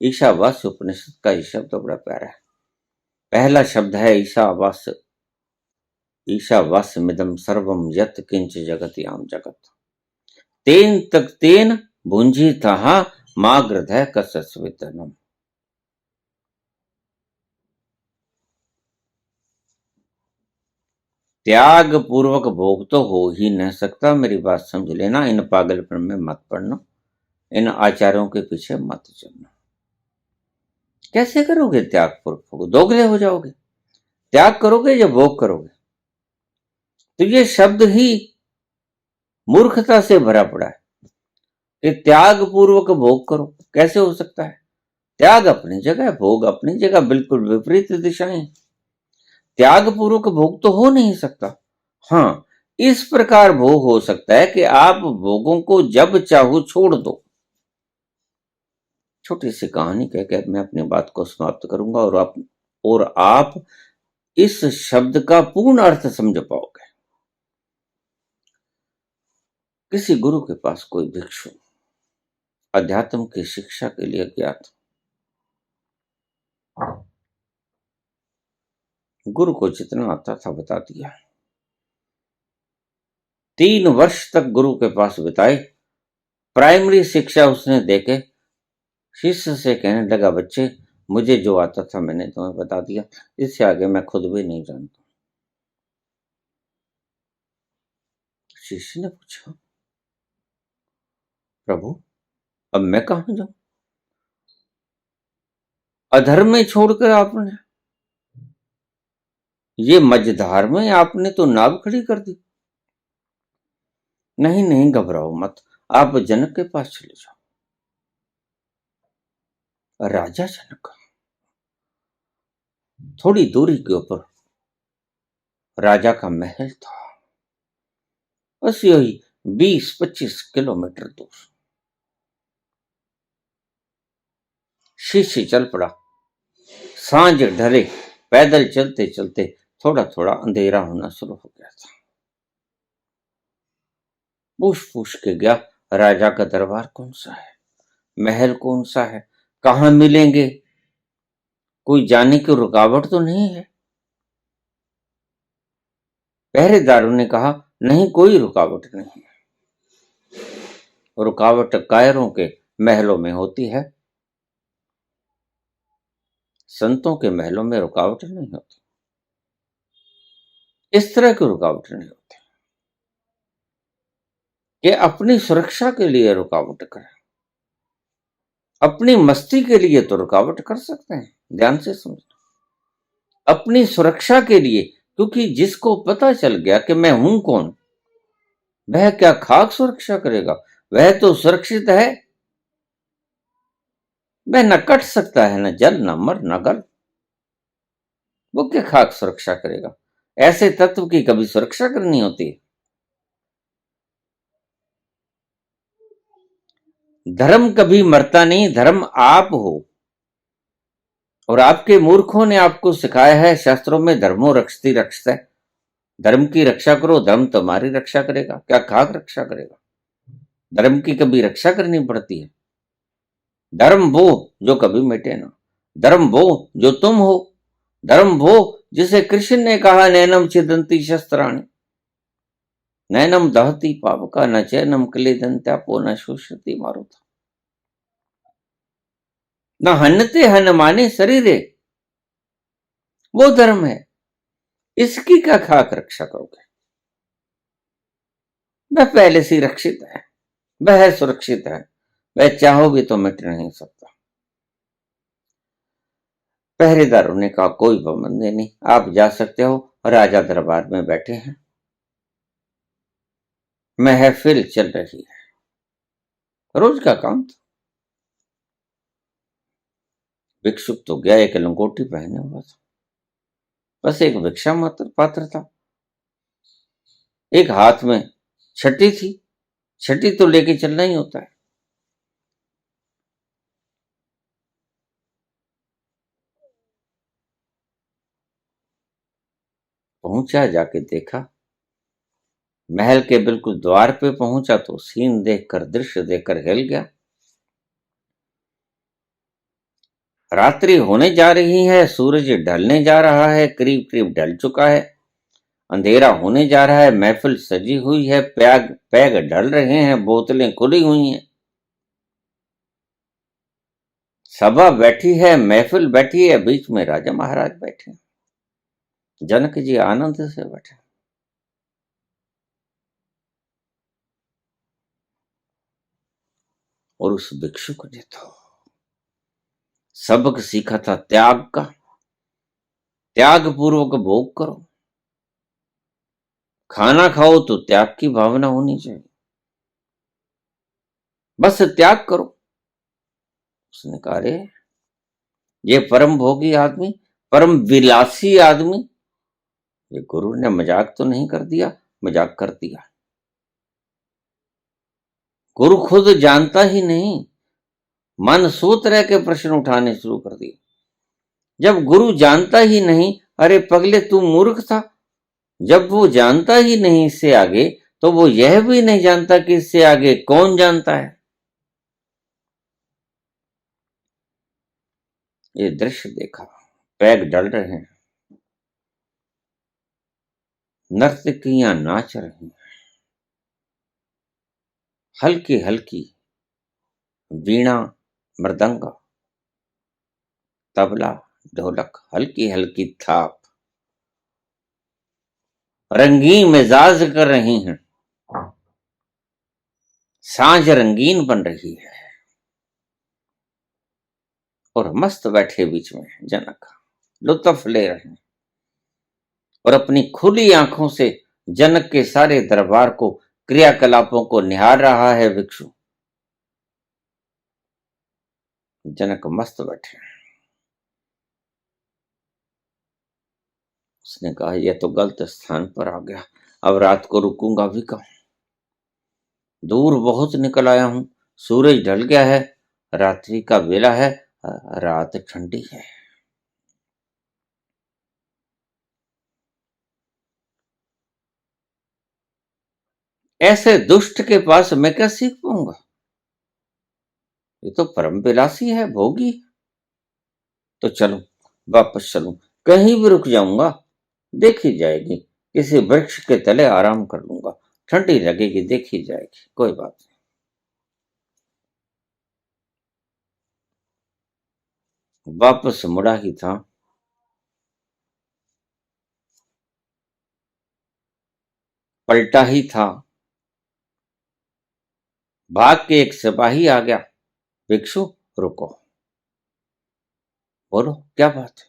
ईशावास्य उपनिषद का ये शब्द बड़ा प्यारा है। पहला शब्द है ईशावास्य। ईशावास्यमिदं सर्वं यत् किंच जगत्याम जगत। तेन तक तेन भुंजी था माग्रधय कसस्वितनम। त्याग पूर्वक भोग तो हो ही न सकता। मेरी बात समझ लेना, इन पागलपन में मत पड़ना, इन आचारों के पीछे मत चलना। कैसे करोगे त्याग पूर्वक? दोगले हो जाओगे। त्याग करोगे या भोग करोगे? तो ये शब्द ही मूर्खता से भरा पड़ा है कि त्याग पूर्वक भोग करो। कैसे हो सकता है? त्याग अपनी जगह, भोग अपनी जगह, बिल्कुल विपरीत दिशाएं। त्याग पूर्वक भोग तो हो नहीं सकता। हाँ, इस प्रकार भोग हो सकता है कि आप भोगों को जब चाहो छोड़ दो। छोटी सी कहानी कहकर मैं अपनी बात को समाप्त करूंगा और आप इस शब्द का पूर्ण अर्थ समझ पाओगे। किसी गुरु के पास कोई भिक्षु अध्यात्म की शिक्षा के लिए गया था। गुरु को जितना आता था बता दिया। 3 वर्ष तक गुरु के पास बिताए। प्राइमरी शिक्षा उसने देके शिष्य से कहने लगा, बच्चे मुझे जो आता था मैंने तुम्हें बता दिया, इससे आगे मैं खुद भी नहीं जानता। शिष्य ने पूछा, प्रभु अब मैं कहां जाऊं? अधर्म में छोड़कर आपने ये मझधार में आपने तो नाव खड़ी कर दी। नहीं नहीं, घबराओ मत, आप जनक के पास चले जाओ। राजा जनक, थोड़ी दूरी के ऊपर राजा का महल था, बस यही 20-25 किलोमीटर दूर। शिष्य चल पड़ा। सांझ ढले, पैदल चलते चलते थोड़ा थोड़ा अंधेरा होना शुरू हो गया था। पूछ पूछ के गया, राजा का दरबार कौन सा है, महल कौन सा है, कहाँ मिलेंगे, कोई जाने की रुकावट तो नहीं है। पहरेदारों ने कहा, नहीं, कोई रुकावट नहीं है। रुकावट कायरों के महलों में होती है, संतों के महलों में रुकावट नहीं होती। इस तरह की रुकावट नहीं होती कि अपनी सुरक्षा के लिए रुकावट करें। अपनी मस्ती के लिए तो रुकावट कर सकते हैं, ध्यान से समझना, अपनी सुरक्षा के लिए। क्योंकि जिसको पता चल गया कि मैं हूं कौन, वह क्या खाक सुरक्षा करेगा, वह तो सुरक्षित है। वह न कट सकता है, न जल, न मर, न गल। वो क्या खाक सुरक्षा करेगा। ऐसे तत्व की कभी सुरक्षा करनी होती है। धर्म कभी मरता नहीं, धर्म आप हो। और आपके मूर्खों ने आपको सिखाया है शास्त्रों में, धर्मो रक्षति रक्षते, धर्म की रक्षा करो, धर्म तुम्हारी रक्षा करेगा। क्या खाक रक्षा करेगा। धर्म की कभी रक्षा करनी पड़ती है। धर्म वो जो कभी मिटे ना, धर्म वो जो तुम हो, धर्म वो जिसे कृष्ण ने कहा, नैनम छिदंती शस्त्राणि, नैनम दहती पावका, न चैनम क्लेदंत्यापो, न शोषति मारुता, न हन्नते हन माने शरीरे। वो धर्म है, इसकी क्या खाक रक्षा करोगे। वह पहले से रक्षित है, वह सुरक्षित है, वह चाहोगे तो मिट नहीं सकता। पहरेदारों ने कहा, कोई पाबंदी नहीं, आप जा सकते हो। राजा दरबार में बैठे हैं, महफिल चल रही है, रोज का काम था। भिक्षुक तो गया, एक लंगोटी पहने हुआ था, बस एक भिक्षा मात्र पात्र था। एक हाथ में छठी थी, छठी तो लेके चलना ही होता है। पहुंचा, जाके देखा, महल के बिल्कुल द्वार पे पहुंचा तो सीन देखकर, दृश्य देखकर हिल गया। रात्रि होने जा रही है, सूरज ढलने जा रहा है, करीब करीब ढल चुका है, अंधेरा होने जा रहा है, महफिल सजी हुई है, पैग पैग ढल रहे हैं, बोतलें खुली हुई हैं, सभा बैठी है, महफिल बैठी है, बीच में राजा महाराज बैठे, जनक जी आनंद से बैठे। और उस भिक्षुक ने तो सबक सीखा था त्याग का। त्याग पूर्वक भोग करो, खाना खाओ तो त्याग की भावना होनी चाहिए, बस त्याग करो। उसने कहा, अरे ये परम भोगी आदमी, परम विलासी आदमी, ये गुरु ने मजाक तो नहीं कर दिया। मजाक कर दिया। गुरु खुद जानता ही नहीं, मन सौ तरह के प्रश्न उठाने शुरू कर दिए। जब गुरु जानता ही नहीं, अरे पगले तू मूर्ख था, जब वो जानता ही नहीं इससे आगे, तो वो यह भी नहीं जानता कि इससे आगे कौन जानता है। ये दृश्य देखा, पैग डल रहे हैं, नर्तकियां नाच रही हैं, हल्की हल्की वीणा, मृदंग, तबला, ढोलक, हल्की हल्की थाप, रंगीन मिजाज कर रही हैं। सांझ रंगीन बन रही है और मस्त बैठे बीच में जनक, लुत्फ ले रहे हैं। और अपनी खुली आंखों से जनक के सारे दरबार को, क्रियाकलापों को निहार रहा है भिक्षु। जनक मस्त बैठे। उसने कहा, यह तो गलत स्थान पर आ गया, अब रात को रुकूंगा भी कहाँ। दूर बहुत निकल आया हूं, सूरज ढल गया है, रात्रि का बेला है, रात ठंडी है। ऐसे दुष्ट के पास मैं क्या सीख पाऊंगा? ये तो परम विलासी है, भोगी। तो चलो, वापस चलूं, कहीं भी रुक जाऊंगा, देखी जाएगी, किसी वृक्ष के तले आराम कर लूंगा, ठंडी लगेगी, देखी जाएगी, कोई बात नहीं। वापस मुड़ा ही था, पलटा ही था, भाग के एक सिपाही आ गया। भिक्षु, रुको, बोलो क्या बात है?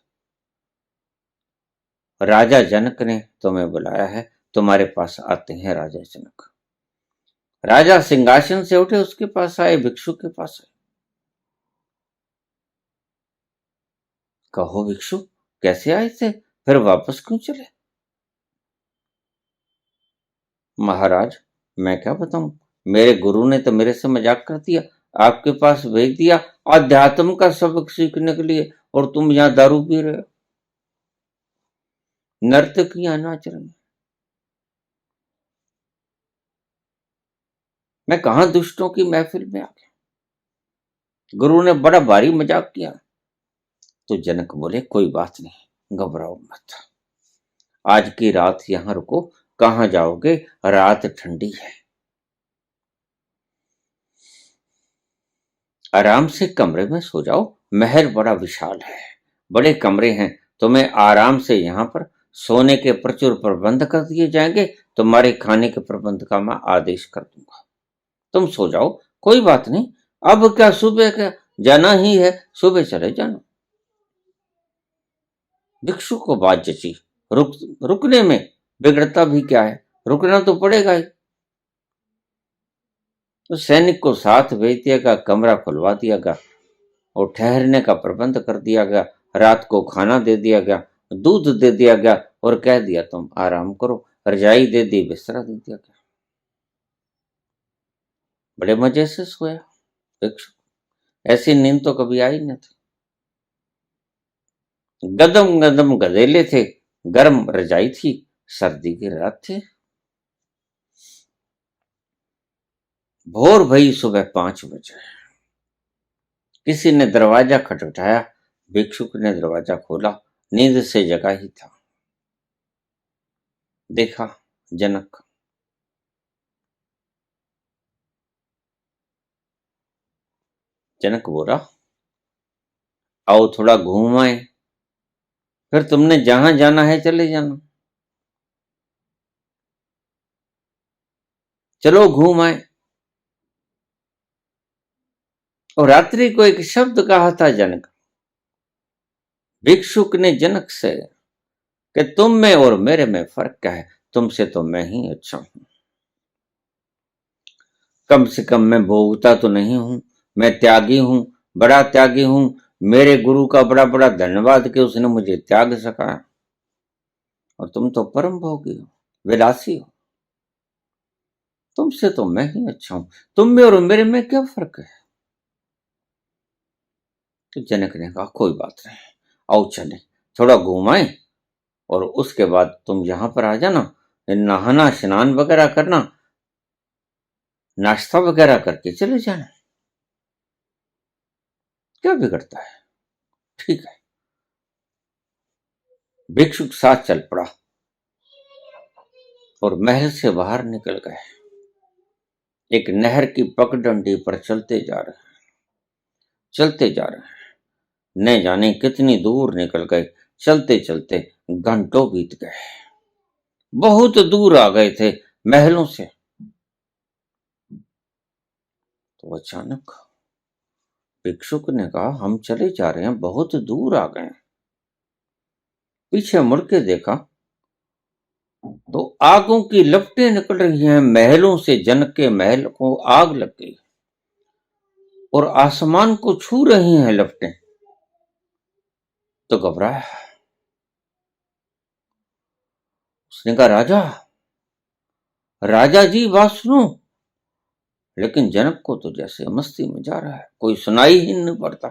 राजा जनक ने तुम्हें बुलाया है, तुम्हारे पास आते हैं राजा जनक। राजा सिंहासन से उठे, उसके पास आए, भिक्षु के पास आए। कहो भिक्षु, कैसे आए थे, फिर वापस क्यों चले? महाराज, मैं क्या बताऊं, मेरे गुरु ने तो मेरे से मजाक कर दिया, आपके पास भेज दिया अध्यात्म का सबक सीखने के लिए, और तुम यहां दारू पी रहे हो, नर्तकियां नाच रही। मैं कहां दुष्टों की महफिल में आ गया, गुरु ने बड़ा भारी मजाक किया। तो जनक बोले, कोई बात नहीं, घबराओ मत, आज की रात यहां रुको, कहां जाओगे, रात ठंडी है, आराम से कमरे में सो जाओ, महल बड़ा विशाल है, बड़े कमरे हैं, तुम्हें आराम से यहाँ पर सोने के प्रचुर प्रबंध कर दिए जाएंगे, तुम्हारे खाने के प्रबंध का मैं आदेश कर दूंगा, तुम सो जाओ, कोई बात नहीं। अब क्या, सुबह क्या जाना ही है, सुबह चले जाना। भिक्षु को बात जची, रुक रुकने में बिगड़ता भी क्या है, रुकना तो पड़ेगा ही। तो सैनिक को साथ भेज दिया गया, कमरा खुलवा दिया गया और ठहरने का प्रबंध कर दिया गया, रात को खाना दे दिया गया, दूध दे दिया गया और कह दिया तुम आराम करो, रजाई दे दी, बिस्तरा दे दिया गया। बड़े मजे से सोया भिक्षु, ऐसी नींद तो कभी आई न थी। गदम गदम गदेले थे, गर्म रजाई थी, सर्दी की रात थी। भोर भई, सुबह 5 बजे, किसी ने दरवाजा खटखटाया, भिक्षुक ने दरवाजा खोला, नींद से जगा ही था। देखा, जनक। जनक बोला, आओ थोड़ा घूम आए, फिर तुमने जहां जाना है चले जाना, चलो घूम आए। और रात्रि को एक शब्द कहा था जनक, भिक्षुक ने जनक से, कि तुम में और मेरे में फर्क क्या है, तुमसे तो मैं ही अच्छा हूं, कम से कम मैं भोगता तो नहीं हूं, मैं त्यागी हूं, बड़ा त्यागी हूं, मेरे गुरु का बड़ा बड़ा धन्यवाद कि उसने मुझे त्याग सकाया, और तुम तो परम भोगी हो, विलासी हो, तुमसे तो मैं ही अच्छा हूं, तुम में और मेरे में क्या फर्क है? तो जनक ने कहा, कोई बात नहीं, आओ चले, थोड़ा घुमाए, और उसके बाद तुम यहां पर आ जाना, नहाना स्नान वगैरह करना, नाश्ता वगैरह करके चले जाना, क्या बिगड़ता है? ठीक है। भिक्षुक साथ चल पड़ा और महल से बाहर निकल गए, एक नहर की पगडंडी पर चलते जा रहे हैं, चलते जा रहे हैं, न जाने कितनी दूर निकल गए, चलते चलते घंटों बीत गए, बहुत दूर आ गए थे महलों से। तो अचानक भिक्षुक ने कहा, हम चले जा रहे हैं, बहुत दूर आ गए, पीछे मुड़ के देखा तो आगों की लपटें निकल रही हैं महलों से, जनक के महल को आग लग गई और आसमान को छू रही हैं लपटें। तो घबराया, उसने कहा, राजा, राजा जी बात सुनो। लेकिन जनक को तो जैसे मस्ती में जा रहा है, कोई सुनाई ही नहीं पड़ता,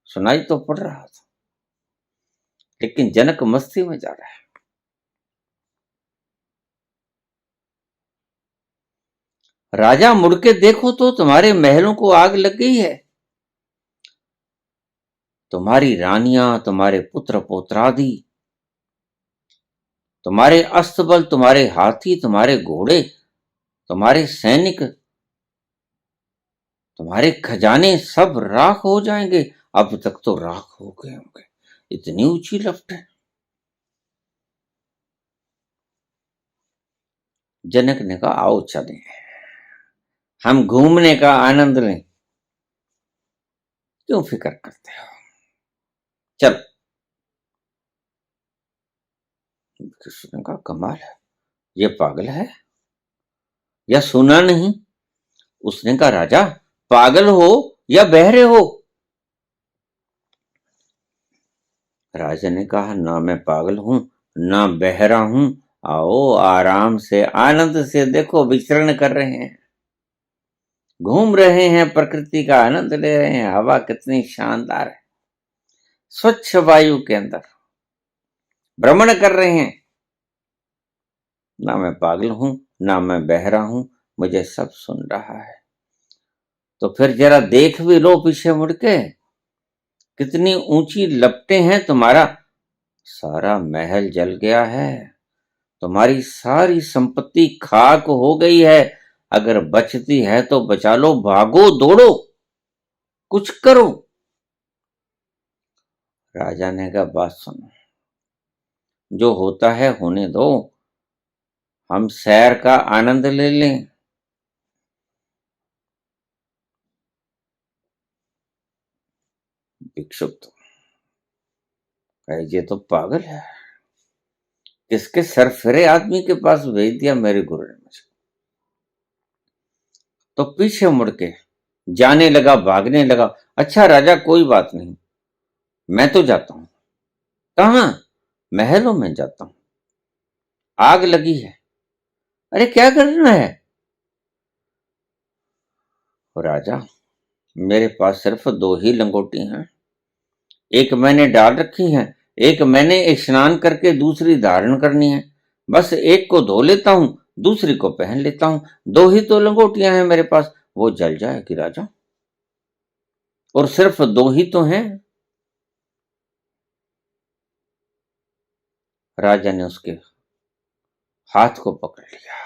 सुनाई तो पड़ रहा था, लेकिन जनक मस्ती में जा रहा है। राजा मुड़ के देखो तो तुम्हारे महलों को आग लग गई है। तुम्हारी रानियां, तुम्हारे पुत्र पौत्रादि, तुम्हारे अस्तबल, तुम्हारे हाथी, तुम्हारे घोड़े, तुम्हारे सैनिक, तुम्हारे खजाने सब राख हो जाएंगे। अब तक तो राख हो गए होंगे, इतनी ऊंची लपट है। जनक ने कहा आओ चलें, हम घूमने का आनंद लें, क्यों फिक्र करते हो, चल। कृष्ण ने कहा कमाल है, ये पागल है या सुना नहीं? उसने कहा राजा, पागल हो या बहरे हो? राजा ने कहा ना मैं पागल हूं, ना बहरा हूं। आओ आराम से आनंद से देखो, विचरण कर रहे हैं, घूम रहे हैं, प्रकृति का आनंद ले रहे हैं। हवा कितनी शानदार है, स्वच्छ वायु के अंदर भ्रमण कर रहे हैं। ना मैं पागल हूं, ना मैं बहरा हूं, मुझे सब सुन रहा है। तो फिर जरा देख भी लो पीछे मुड़ के, कितनी ऊंची लपटें हैं। तुम्हारा सारा महल जल गया है, तुम्हारी सारी संपत्ति खाक हो गई है। अगर बचती है तो बचा लो, भागो दौड़ो, कुछ करो। राजा ने कहा बात सुनो, जो होता है होने दो, हम सैर का आनंद ले लें। भिक्षुक तो कहे ये तो पागल है, किसके सर फिरे आदमी के पास भेज दिया मेरे गुरु ने मुझे। तो पीछे मुड़ के जाने लगा, भागने लगा। अच्छा राजा कोई बात नहीं, मैं तो जाता हूं। कहां? महलों में जाता हूं, आग लगी है। अरे क्या करना है? राजा मेरे पास सिर्फ दो ही लंगोटी हैं, एक मैंने डाल रखी है, एक मैंने स्नान करके दूसरी धारण करनी है। बस एक को धो लेता हूं, दूसरी को पहन लेता हूं। दो ही तो लंगोटियां हैं मेरे पास, वो जल जाएगी राजा, और सिर्फ दो ही तो हैं। राजा ने उसके हाथ को पकड़ लिया।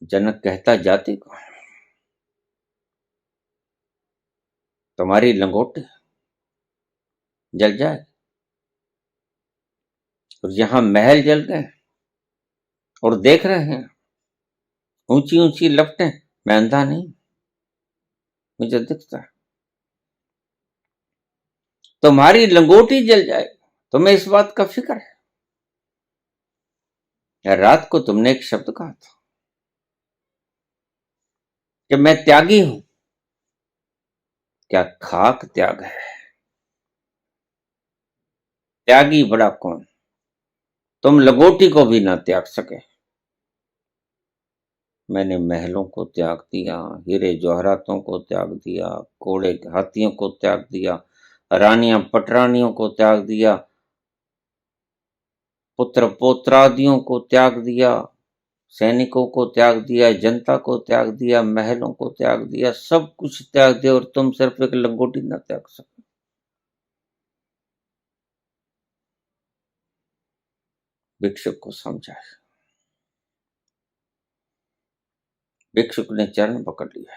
जनक कहता जाति को, तुम्हारी लंगोटी जल जाए, और यहां महल जल गए और देख रहे हैं ऊंची ऊंची लपटें। मैं अंधा नहीं, मुझे दिखता है। तुम्हारी लंगोटी जल जाए, तुम्हें इस बात का फिक्र है? या रात को तुमने एक शब्द कहा था कि मैं त्यागी हूं। क्या खाक त्याग है? त्यागी बड़ा कौन? तुम लंगोटी को भी ना त्याग सके। मैंने महलों को त्याग दिया, हीरे जवाहरातों को त्याग दिया, घोड़े हाथियों को त्याग दिया, रानियां पटरानियों को त्याग दिया, पुत्र पौत्रादियों को त्याग दिया, सैनिकों को त्याग दिया, जनता को त्याग दिया, महलों को त्याग दिया, सब कुछ त्याग दिया, और तुम सिर्फ एक लंगोटी ना त्याग सके। भिक्षुक को समझा। भिक्षुक ने चरण पकड़ लिया,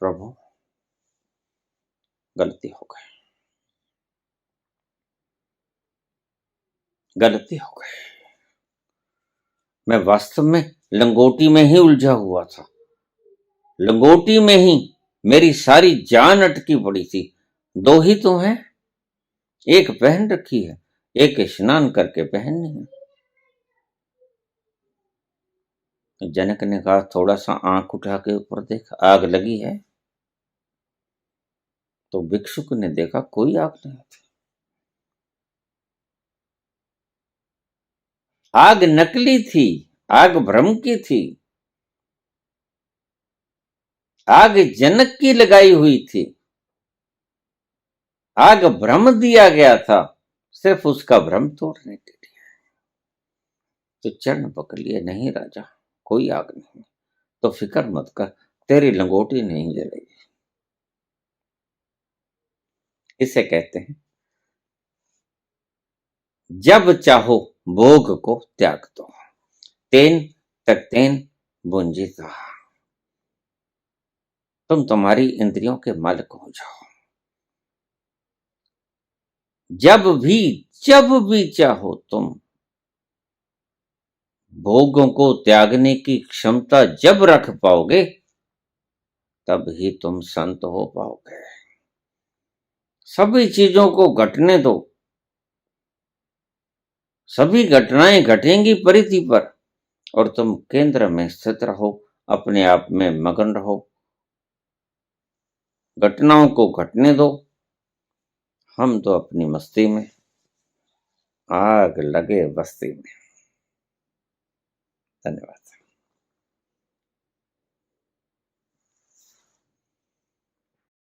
प्रभु गलती हो गई, गलती हो गई। मैं वास्तव में लंगोटी में ही उलझा हुआ था, लंगोटी में ही मेरी सारी जान अटकी पड़ी थी। दो ही तो हैं, एक पहन रखी है, एक स्नान करके पहननी है। जनक ने कहा थोड़ा सा आंख उठा के ऊपर देख, आग लगी है? तो भिक्षुक ने देखा कोई आग नहीं थी। आग नकली थी, आग भ्रम की थी, आग जनक की लगाई हुई थी, आग भ्रम दिया गया था सिर्फ उसका भ्रम तोड़ने के लिए। तो चरण पकड़ लिए, नहीं राजा कोई आग नहीं, तो फिक्र मत कर, तेरी लंगोटी नहीं जलेगी। इसे कहते हैं जब चाहो भोग को त्याग दो, तेन तक तेन बुंजिता। तुम तुम्हारी इंद्रियों के मालिक हो जाओ। जब भी जब भी चाहो तुम भोगों को त्यागने की क्षमता जब रख पाओगे, तब ही तुम संत हो पाओगे। सभी चीजों को घटने दो, सभी घटनाएं घटेंगी परिधि पर, और तुम केंद्र में स्थित रहो, अपने आप में मगन रहो। घटनाओं को घटने दो, हम तो अपनी मस्ती में, आग लगे बस्ती में। धन्यवाद।